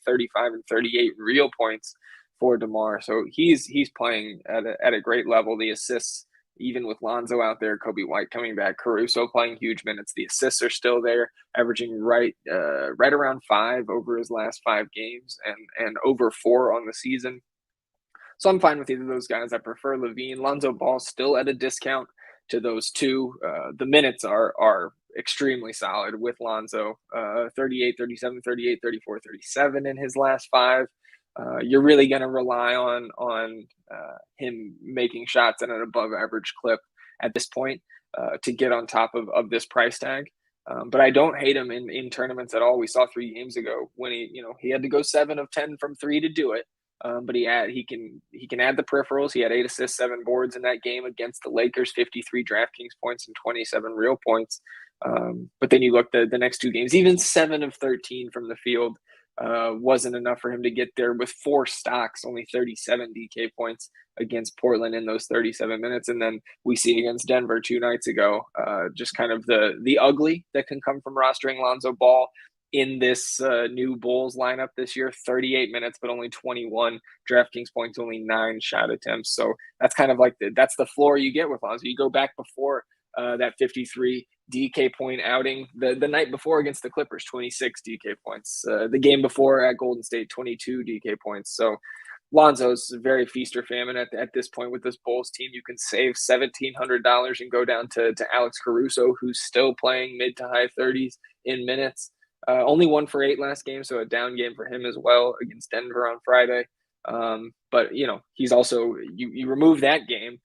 35 and 38 real points for DeMar. So he's playing at a great level. The assists, even with Lonzo out there, Kobe White coming back, Caruso playing huge minutes. The assists are still there, averaging right around 5 over his last 5 games and over 4 on the season. So I'm fine with either of those guys. I prefer Levine. Lonzo Ball still at a discount to those two. The minutes are extremely solid with Lonzo, 38, 37, 38, 34, 37 in his last 5. You're really going to rely on him making shots at an above average clip at this point to get on top of this price tag. But I don't hate him in tournaments at all. We saw 3 games ago when he had to go 7 of 10 from 3 to do it. But he can add the peripherals. He had 8 assists, 7 boards in that game against the Lakers, 53 DraftKings points and 27 real points. But then you look the next 2 games, even 7 of 13 from the field wasn't enough for him to get there with 4 stocks, only 37 DK points against Portland in those 37 minutes. And then we see against Denver 2 nights ago, just kind of the ugly that can come from rostering Lonzo Ball in this new Bulls lineup this year. 38 minutes, but only 21 DraftKings points, only 9 shot attempts. So that's kind of like that's the floor you get with Lonzo. You go back before that 53 DK point outing the night before against the Clippers, 26 DK points. The game before at Golden State, 22 DK points. So Lonzo's very feast or famine at this point with this Bulls team. You can save $1,700 and go down to Alex Caruso, who's still playing mid to high 30s in minutes. Only 1 for 8 last game, so a down game for him as well against Denver on Friday. But he's also you remove that game.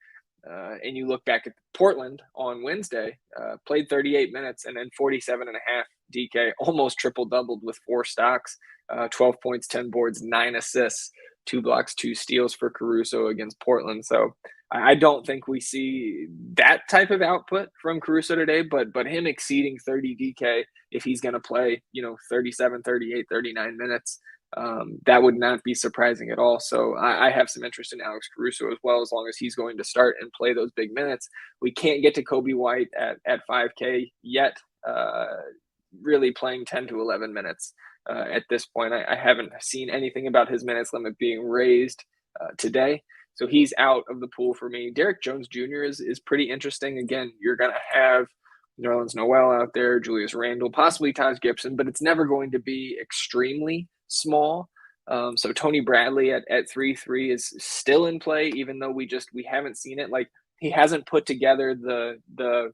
And you look back at Portland on Wednesday, played 38 minutes and then 47.5 DK, almost triple-doubled with 4 stocks, 12 points, 10 boards, 9 assists, 2 blocks, 2 steals for Caruso against Portland. So I don't think we see that type of output from Caruso today, but him exceeding 30 DK if he's going to play, 37, 38, 39 minutes, that would not be surprising at all. So I have some interest in Alex Caruso as well, as long as he's going to start and play those big minutes. We can't get to Kobe White at 5K yet, really playing 10 to 11 minutes at this point. I haven't seen anything about his minutes limit being raised today. So he's out of the pool for me. Derek Jones Jr. is pretty interesting. Again, you're going to have Nerlens Noel out there, Julius Randle, possibly Taj Gibson, but it's never going to be extremely small. So Tony Bradley at 3.3 is still in play, even though we haven't seen it. Like, he hasn't put together the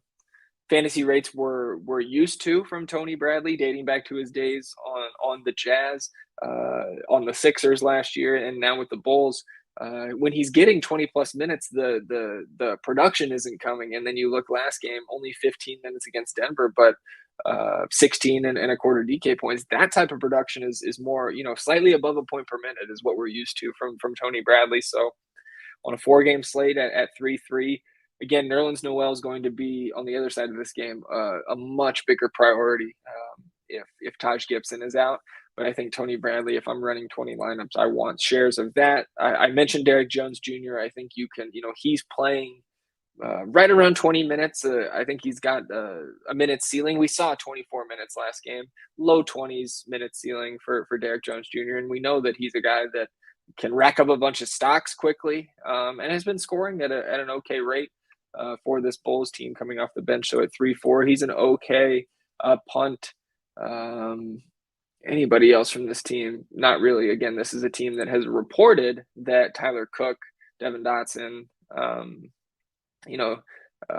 fantasy rates we're used to from Tony Bradley, dating back to his days on the Jazz, on the Sixers last year, and now with the Bulls. When he's getting 20 plus minutes, the production isn't coming. And then you look last game, only 15 minutes against Denver, but 16 and a quarter DK points. That type of production is more, slightly above a point per minute is what we're used to from Tony Bradley. So on a 4-game slate at 3.3, again, Nerlens Noel is going to be on the other side of this game, a much bigger priority if Taj Gibson is out. But I think Tony Bradley, if I'm running 20 lineups, I want shares of that. I mentioned Derrick Jones Jr. I think you can, he's playing right around 20 minutes. I think he's got a minute ceiling. We saw 24 minutes last game, low 20s minute ceiling for Derrick Jones Jr. And we know that he's a guy that can rack up a bunch of stocks quickly and has been scoring at an okay rate for this Bulls team coming off the bench. So at 3-4, he's an okay punt. Anybody else from this team? Not really. Again, this is a team that has reported that Tyler Cook, Devin Dotson,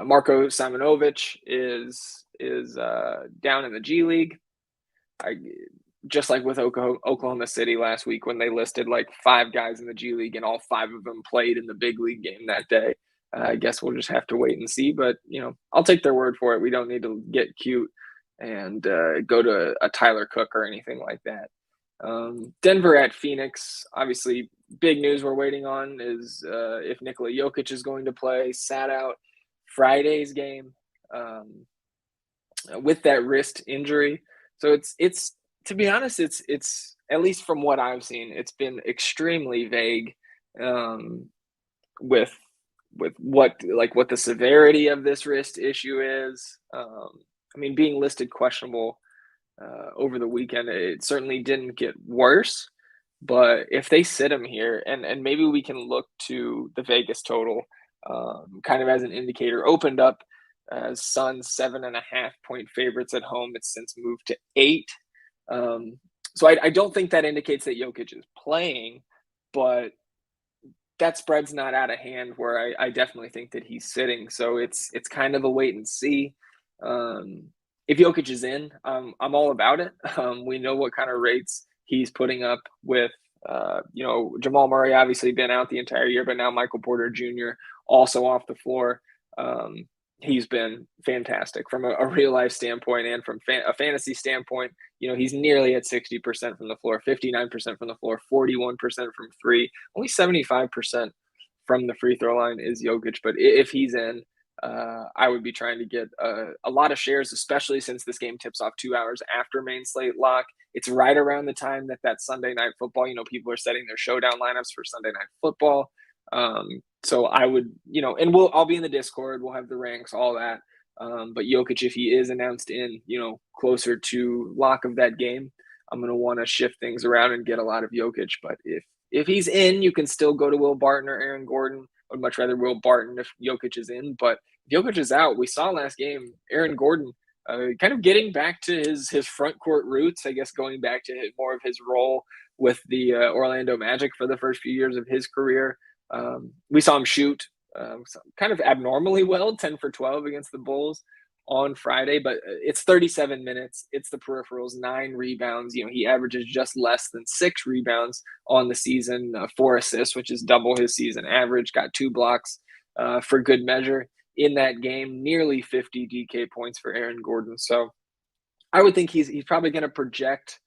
Marko Simonovic is down in the G League. Just like with Oklahoma City last week when they listed like 5 guys in the G League and all 5 of them played in the big league game that day. I guess we'll just have to wait and see. But, I'll take their word for it. We don't need to get cute and go to a Tyler Cook or anything like that. Denver at Phoenix. Obviously, big news we're waiting on is if Nikola Jokic is going to play. Sat out Friday's game with that wrist injury. So it's to be honest, it's at least from what I've seen, it's been extremely vague with what the severity of this wrist issue is. Being listed questionable over the weekend, it certainly didn't get worse. But if they sit him here, and maybe we can look to the Vegas total kind of as an indicator, opened up as Suns 7.5 point favorites at home. It's since moved to 8. So I don't think that indicates that Jokic is playing, but that spread's not out of hand where I definitely think that he's sitting. So it's kind of a wait and see. If Jokic is in, I'm all about it. We know what kind of rates he's putting up with, Jamal Murray obviously been out the entire year, but now Michael Porter Jr. also off the floor. He's been fantastic from a real life standpoint and from a fantasy standpoint. He's nearly at 60% from the floor, 59% from the floor, 41% from three, only 75% from the free throw line is Jokic. But if he's in, I would be trying to get a lot of shares, especially since this game tips off 2 hours after main slate lock. It's right around the time that Sunday night football, people are setting their showdown lineups for Sunday night football. So I would, and I'll be in the Discord. We'll have the ranks, all that. But Jokic, if he is announced in, closer to lock of that game, I'm going to want to shift things around and get a lot of Jokic. But if he's in, you can still go to Will Barton or Aaron Gordon. I would much rather Will Barton if Jokic is in. But if Jokic is out, we saw last game, Aaron Gordon kind of getting back to his front court roots, I guess going back to more of his role with the Orlando Magic for the first few years of his career. We saw him shoot kind of abnormally well, 10 for 12 against the Bulls on Friday, but it's 37 minutes. It's the peripherals, 9 rebounds. He averages just less than 6 rebounds on the season, 4 assists, which is double his season average, got 2 blocks for good measure in that game, nearly 50 DK points for Aaron Gordon. So I would think he's probably going to project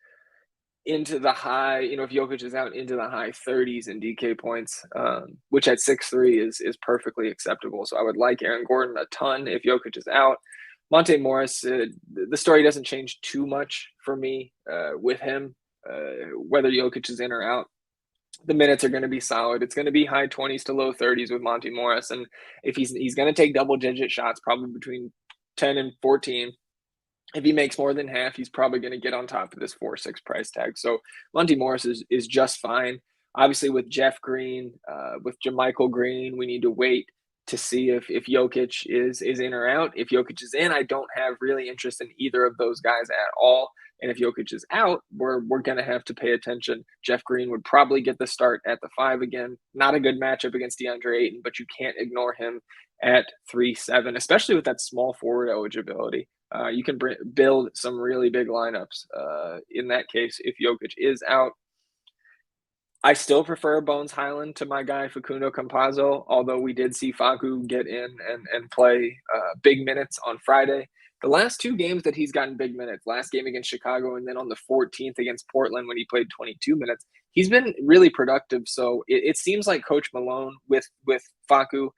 into the high, if Jokic is out, into the high 30s in DK points, which at 6'3" is perfectly acceptable. So I would like Aaron Gordon a ton if Jokic is out. Monte Morris, the story doesn't change too much for me with him, whether Jokic is in or out. The minutes are going to be solid. It's going to be high 20s to low 30s with Monte Morris. And if he's going to take double-digit shots, probably between 10 and 14, if he makes more than half, he's probably going to get on top of this 4-6 price tag. So Monte Morris is just fine. Obviously, with Jeff Green, with JaMychal Green, we need to wait to see if Jokic is in or out. If Jokic is in, I don't have really interest in either of those guys at all. And if Jokic is out, we're going to have to pay attention. Jeff Green would probably get the start at the 5 again. Not a good matchup against DeAndre Ayton, but you can't ignore him at 3-7, especially with that small forward eligibility. You can build some really big lineups in that case if Jokic is out. I still prefer Bones Highland to my guy Facundo Campazzo, although we did see Facu get in and play big minutes on Friday. The last 2 games that he's gotten big minutes, last game against Chicago and then on the 14th against Portland when he played 22 minutes, he's been really productive. So it seems like Coach Malone with Facu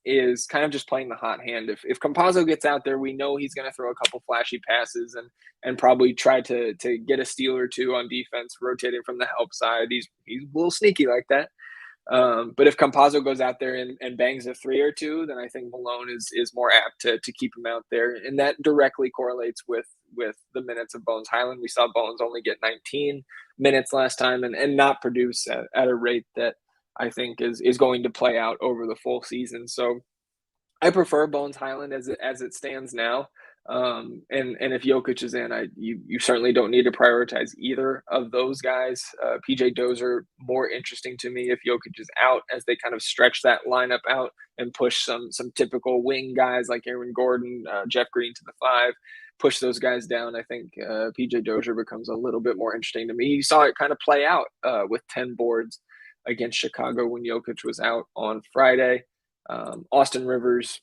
is kind of just playing the hot hand. If Campazzo gets out there, we know he's going to throw a couple flashy passes and probably try to get a steal or two on defense, rotating from the help side. He's a little sneaky like that. But if Campazzo goes out there and bangs a three or two, then I think Malone is more apt to keep him out there. And that directly correlates with the minutes of Bones Highland. We saw Bones only get 19 minutes last time and not produce at a rate that I think is going to play out over the full season. So I prefer Bones Highland as it stands now. And if Jokic is in, you certainly don't need to prioritize either of those guys. PJ Dozier more interesting to me if Jokic is out, as they kind of stretch that lineup out and push some typical wing guys like Aaron Gordon, Jeff Green to the five, push those guys down. I think PJ Dozier becomes a little bit more interesting to me. You saw it kind of play out with 10 boards against Chicago when Jokic was out on Friday. Austin Rivers,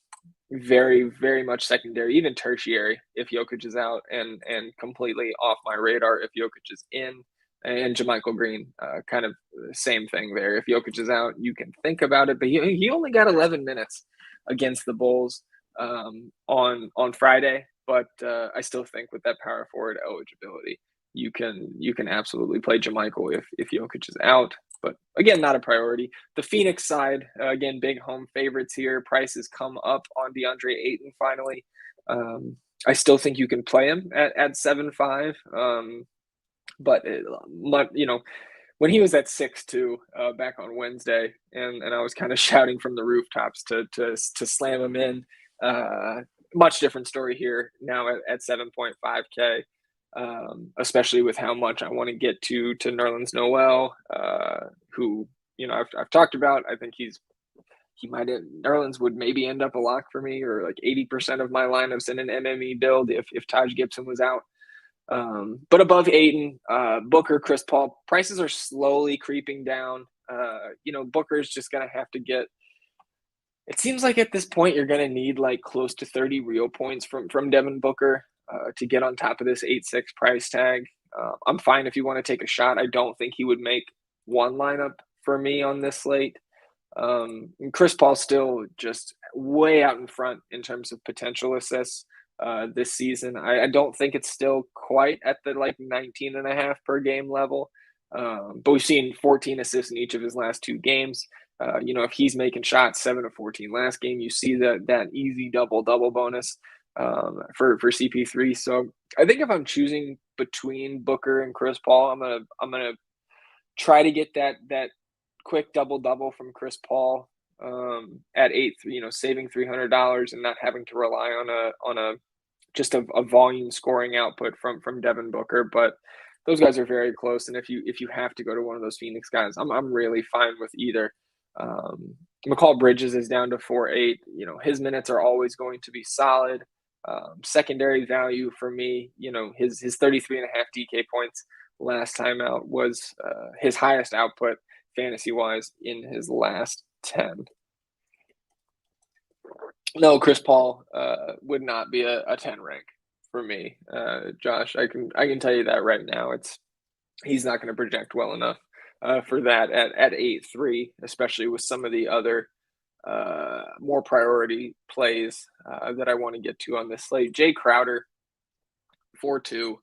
very, very much secondary, even tertiary if Jokic is out, and completely off my radar if Jokic is in. And JaMychal Green, kind of the same thing there. If Jokic is out, you can think about it, but he only got 11 minutes against the Bulls on Friday. But I still think with that power forward eligibility, you can absolutely play JaMychal if Jokic is out. But again, not a priority. The Phoenix side, again, big home favorites here. Prices come up on DeAndre Ayton finally. I still think you can play him at 7.5. But when he was at 6.2 back on Wednesday, and I was kind of shouting from the rooftops to slam him in. Much different story here now at 7.5K. Especially with how much I want to get to Nerlens Noel, who I've talked about. I think Nerlens would maybe end up a lock for me, or like 80% of my lineups in an MME build if Taj Gibson was out. But above Ayton, Booker, Chris Paul, prices are slowly creeping down. Booker's just gonna have to get. It seems like at this point you're gonna need like close to 30 real points from Devin Booker. To get on top of this 8.6 price tag. I'm fine if you want to take a shot. I don't think he would make one lineup for me on this slate. And Chris Paul still just way out in front in terms of potential assists this season. I don't think it's still quite at the 19.5 per game level. But we've seen 14 assists in each of his last two games. If he's making shots 7 of 14 last game, you see that easy double bonus. For CP3. So I think if I'm choosing between Booker and Chris Paul, I'm gonna try to get that quick double from Chris Paul at 8, saving $300 and not having to rely on a just a volume scoring output from Devin Booker. But those guys are very close, and if you have to go to one of those Phoenix guys, I'm really fine with either. McCall Bridges is down to 4.8. His minutes are always going to be solid. Secondary value for me, his 33.5 DK points last time out was his highest output fantasy wise in his last 10. No, Chris Paul would not be a 10 rank for me, Josh. I can tell you that right now. He's not going to project well enough for that at 8.3, especially with some of the other more priority plays that I want to get to on this slate. Jay Crowder, 4.2.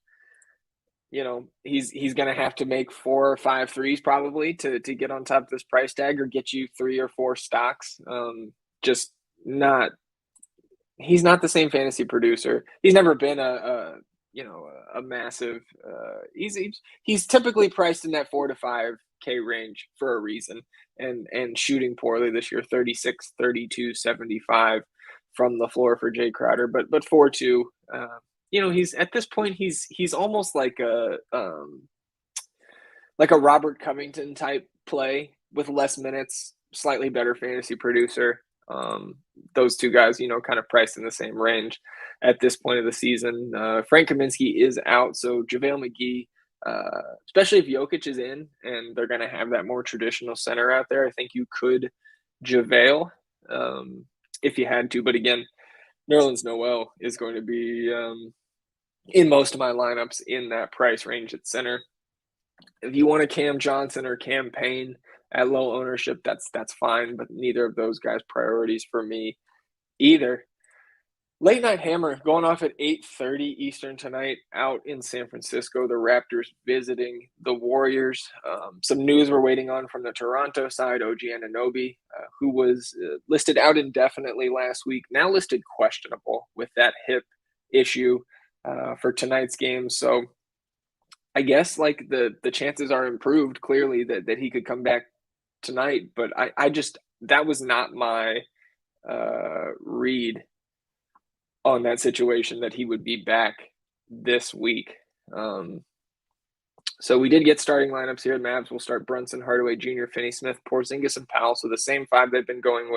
He's going to have to make 4 or 5 threes probably to get on top of this price tag, or get you 3 or 4 stocks. He's not the same fantasy producer. He's never been a massive. He's typically priced in that 4 to 5K range for a reason, and shooting poorly this year, 36, 32, 75 from the floor for Jay Crowder, but 4.2. He's at this point he's almost like a Robert Covington type play with less minutes, slightly better fantasy producer. Those two guys, kind of priced in the same range at this point of the season. Frank Kaminsky is out, so JaVale McGee, especially if Jokic is in and they're going to have that more traditional center out there, I think you could JaVale if you had to. But again, Nerlens Noel is going to be in most of my lineups in that price range at center. If you want a Cam Johnson or Cam Payne, at low ownership, that's fine, but neither of those guys priorities for me either. Late night hammer going off at 8:30 Eastern tonight out in San Francisco. The Raptors visiting the Warriors. Some news we're waiting on from the Toronto side. OG Anunoby, who was listed out indefinitely last week, now listed questionable with that hip issue for tonight's game. So I guess like the chances are improved clearly that he could come back tonight. But I just, that was not my read on that situation, that he would be back this week. So we did get starting lineups here. The Mavs will start Brunson, Hardaway Jr., Finney-Smith, Porzingis, and Powell. So the same five they've been going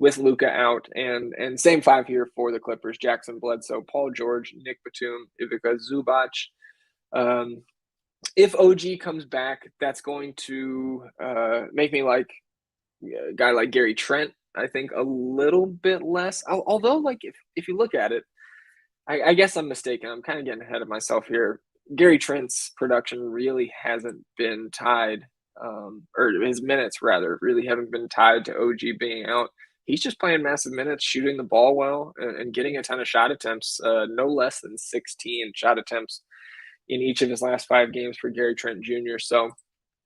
with Luka out, and same five here for the Clippers: Jackson, Bledsoe, Paul George, Nick Batum, Ivica Zubac. If OG comes back, that's going to make me like a guy like Gary Trent, I think, a little bit less. Although, like, if you look at it, I guess I'm mistaken. I'm kind of getting ahead of myself here. Gary Trent's production really hasn't been tied, or his minutes rather, really haven't been tied to OG being out. He's just playing massive minutes, shooting the ball well, and getting a ton of shot attempts, no less than 16 shot attempts in each of his last 5 games for Gary Trent Jr. So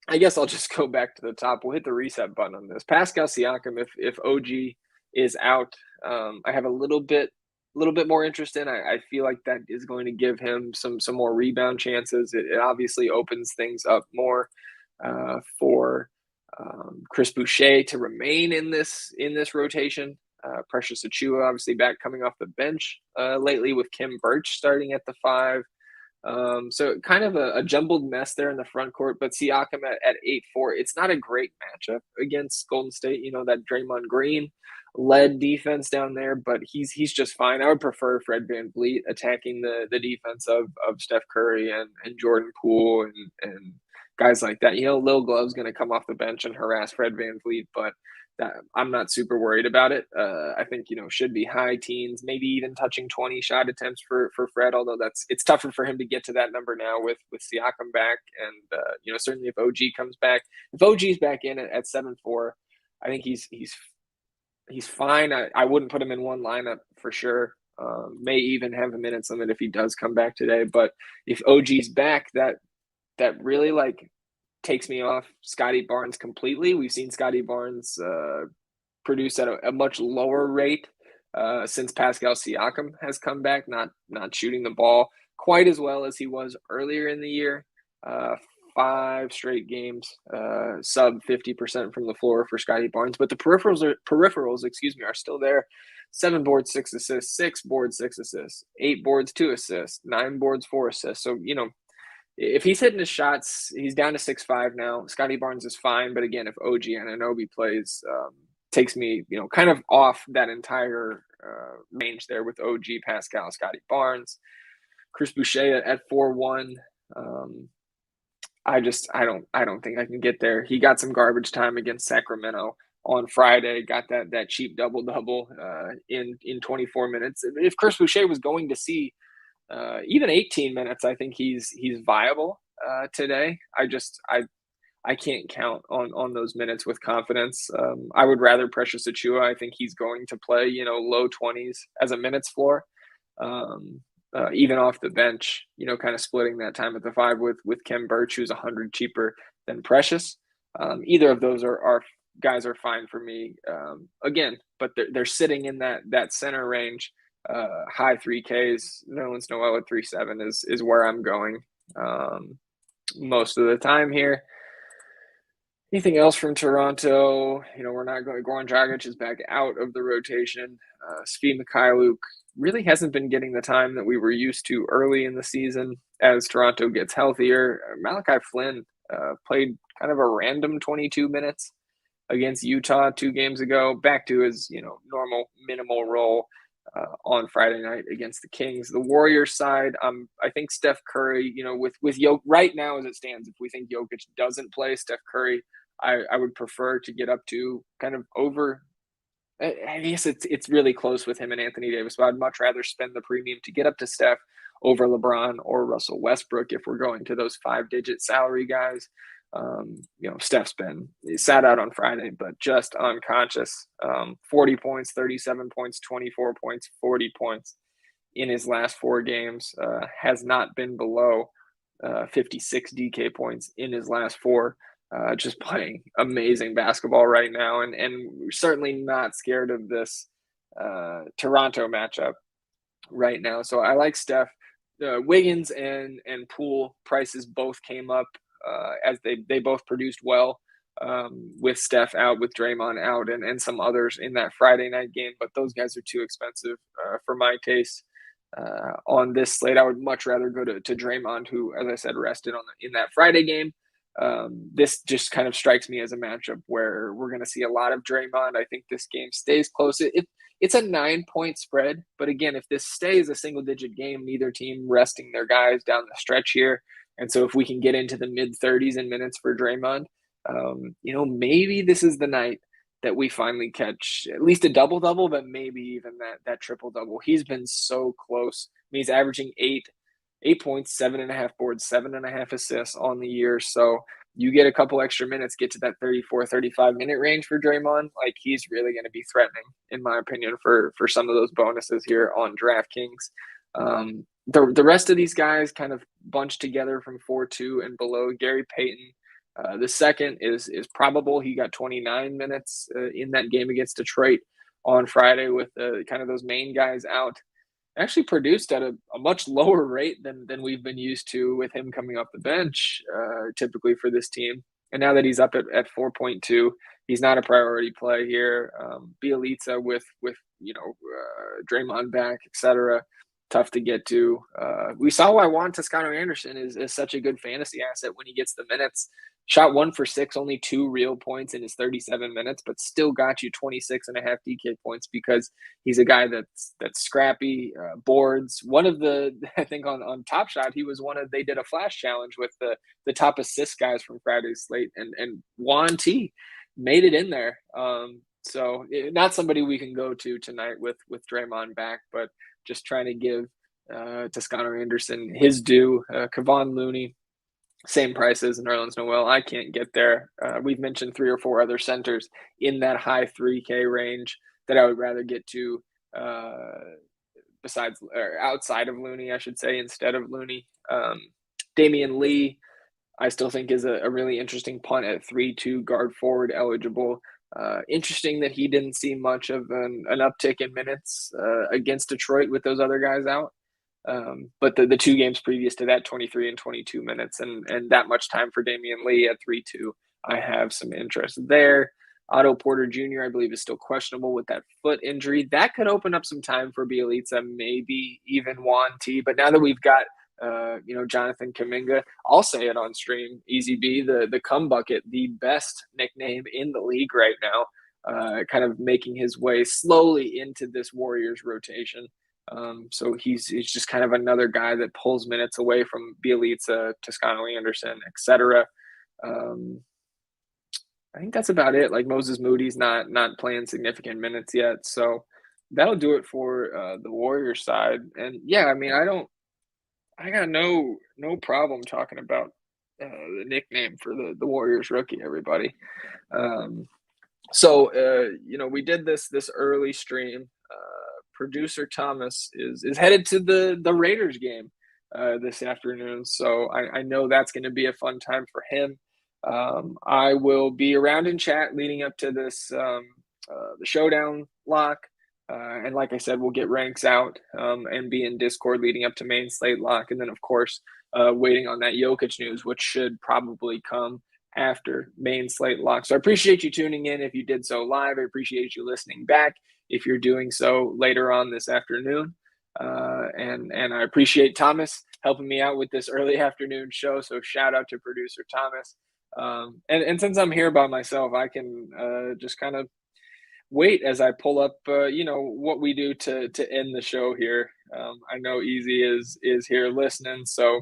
I guess I'll just go back to the top. We'll hit the reset button on this. Pascal Siakam, if OG is out, I have a little bit more interest in. I feel like that is going to give him some more rebound chances. It obviously opens things up more for Chris Boucher to remain in this rotation. Precious Achiuwa obviously back coming off the bench lately, with Kim Birch starting at the 5. So kind of a jumbled mess there in the front court, but Siakam at 8-4, it's not a great matchup against Golden State. You know, that Draymond Green led defense down there, but he's just fine. I would prefer Fred VanVleet attacking the defense of Steph Curry and Jordan Poole and guys like that. You know, Lil Glove's going to come off the bench and harass Fred VanVleet, but I'm not super worried about it. I think, you know, should be high teens, maybe even touching 20 shot attempts for Fred, although it's tougher for him to get to that number now with Siakam back. And, you know, certainly if OG comes back, if OG's back in at 7-4, I think he's fine. I wouldn't put him in one lineup for sure. May even have a minutes limit if he does come back today. But if OG's back, that really like takes me off Scotty Barnes completely. We've seen Scotty Barnes produce at a much lower rate since Pascal Siakam has come back, not shooting the ball quite as well as he was earlier in the year. 5 straight games, sub 50% from the floor for Scotty Barnes, but the peripherals, are still there. 7 boards, 6 assists, 6 boards, 6 assists, 8 boards, 2 assists, 9 boards, 4 assists. So, you know, if he's hitting his shots, he's down to 6'5" now. Scotty Barnes is fine, but again, if OG Anunoby plays, takes me, you know, kind of off that entire range there with OG, Pascal, Scotty Barnes, Chris Boucher at 4-1. I don't think I can get there. He got some garbage time against Sacramento on Friday, got that cheap double in 24 minutes. If Chris Boucher was going to see even 18 minutes, I think he's viable today. I can't count on those minutes with confidence. I would rather Precious Achiuwa. I think he's going to play, you know, low 20s as a minutes floor, even off the bench, you know, kind of splitting that time at the 5 with Kim Birch, who's 100 cheaper than Precious. Either of those are guys are fine for me. Again, but they're sitting in that center range. High 3Ks. Nerlens Noel at 3.7 is where I'm going most of the time here. Anything else from Toronto? You know, we're not going. Goran Dragic is back out of the rotation. Svi Mikhailuk really hasn't been getting the time that we were used to early in the season as Toronto gets healthier. Malachi Flynn played kind of a random 22 minutes against Utah 2 games ago, back to his, you know, normal minimal role on Friday night against the Kings. The Warriors side, I think Steph Curry, you know, with Jokic right now as it stands, if we think Jokic doesn't play, Steph Curry, I would prefer to get up to kind of over. I guess it's really close with him and Anthony Davis, but I'd much rather spend the premium to get up to Steph over LeBron or Russell Westbrook if we're going to those 5-digit salary guys. Steph's he sat out on Friday, but just unconscious. 40 points, 37 points, 24 points, 40 points in his last 4 games. Has not been below 56 DK points in his last 4. Just playing amazing basketball right now, and we're certainly not scared of this Toronto matchup right now. So I like Steph. Wiggins and Poole prices both came up as they both produced well with Steph out, with Draymond out, and some others in that Friday night game. But those guys are too expensive for my taste. On this slate, I would much rather go to Draymond, who, as I said, rested in that Friday game. This just kind of strikes me as a matchup where we're going to see a lot of Draymond. I think this game stays close. It's a 9-point spread, but again, if this stays a single-digit game, neither team resting their guys down the stretch here. And so if we can get into the mid-30s in minutes for Draymond, maybe this is the night that we finally catch at least a double-double, but maybe even that triple-double. He's been so close. I mean, he's averaging 8 points, 7.5 boards, 7.5 assists on the year. So you get a couple extra minutes, get to that 34, 35-minute range for Draymond. Like, he's really going to be threatening, in my opinion, for some of those bonuses here on DraftKings. The rest of these guys kind of bunched together from 4-2 and below. Gary Payton, the second is probable. He got 29 minutes in that game against Detroit on Friday with kind of those main guys out. Actually produced at a much lower rate than we've been used to with him coming off the bench typically for this team. And now that he's up at 4.2, he's not a priority play here. Bielitsa with Draymond back, etc. Tough to get to. We saw why Juan Toscano-Anderson is such a good fantasy asset when he gets the minutes. Shot 1 for 6, only 2 real points in his 37 minutes, but still got you 26.5 DK points because he's a guy that's scrappy, boards. One of I think on Top Shot, he was they did a flash challenge with the top assist guys from Friday's slate, and Juan T made it in there. So not somebody we can go to tonight with Draymond back, but just trying to give Toscano-Anderson his due. Kevon Looney, same prices, and Nerlens Noel. I can't get there. We've mentioned 3 or 4 other centers in that high 3K range that I would rather get to outside of Looney, I should say, instead of Looney. Damian Lee, I still think is a really interesting punt at 3-2 guard forward eligible. Interesting that he didn't see much of an uptick in minutes against Detroit with those other guys out. But the 2 games previous to that, 23 and 22 minutes, and that much time for Damian Lee at 3-2, I have some interest there. Otto Porter Jr., I believe, is still questionable with that foot injury. That could open up some time for Bielitsa, maybe even Juan T. But now that we've got Jonathan Kuminga, I'll say it on stream, Easy B, the cum bucket, the best nickname in the league right now, kind of making his way slowly into this Warriors rotation. So he's just kind of another guy that pulls minutes away from Bielitsa, Toscano-Anderson, etc. I think that's about it. Like, Moses Moody's not playing significant minutes yet, so that'll do it for the Warriors side. And yeah, I mean, I got no problem talking about the nickname for the Warriors rookie, everybody. So we did this early stream. Producer Thomas is headed to the Raiders game this afternoon, so I know that's going to be a fun time for him. I will be around in chat leading up to this the showdown lock, and like I said, we'll get ranks out and be in Discord leading up to main slate lock, and then of course waiting on that Jokic news, which should probably come after main slate lock. So I appreciate you tuning in if you did so live. I appreciate you listening back if you're doing so later on this afternoon. And I appreciate Thomas helping me out with this early afternoon show. So shout out to producer Thomas. And since I'm here by myself, I can just kind of wait as I pull up, what we do to end the show here. I know Easy is here listening. So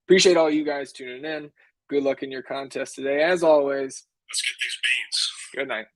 appreciate all you guys tuning in. Good luck in your contest today. As always, let's get these beans. Good night.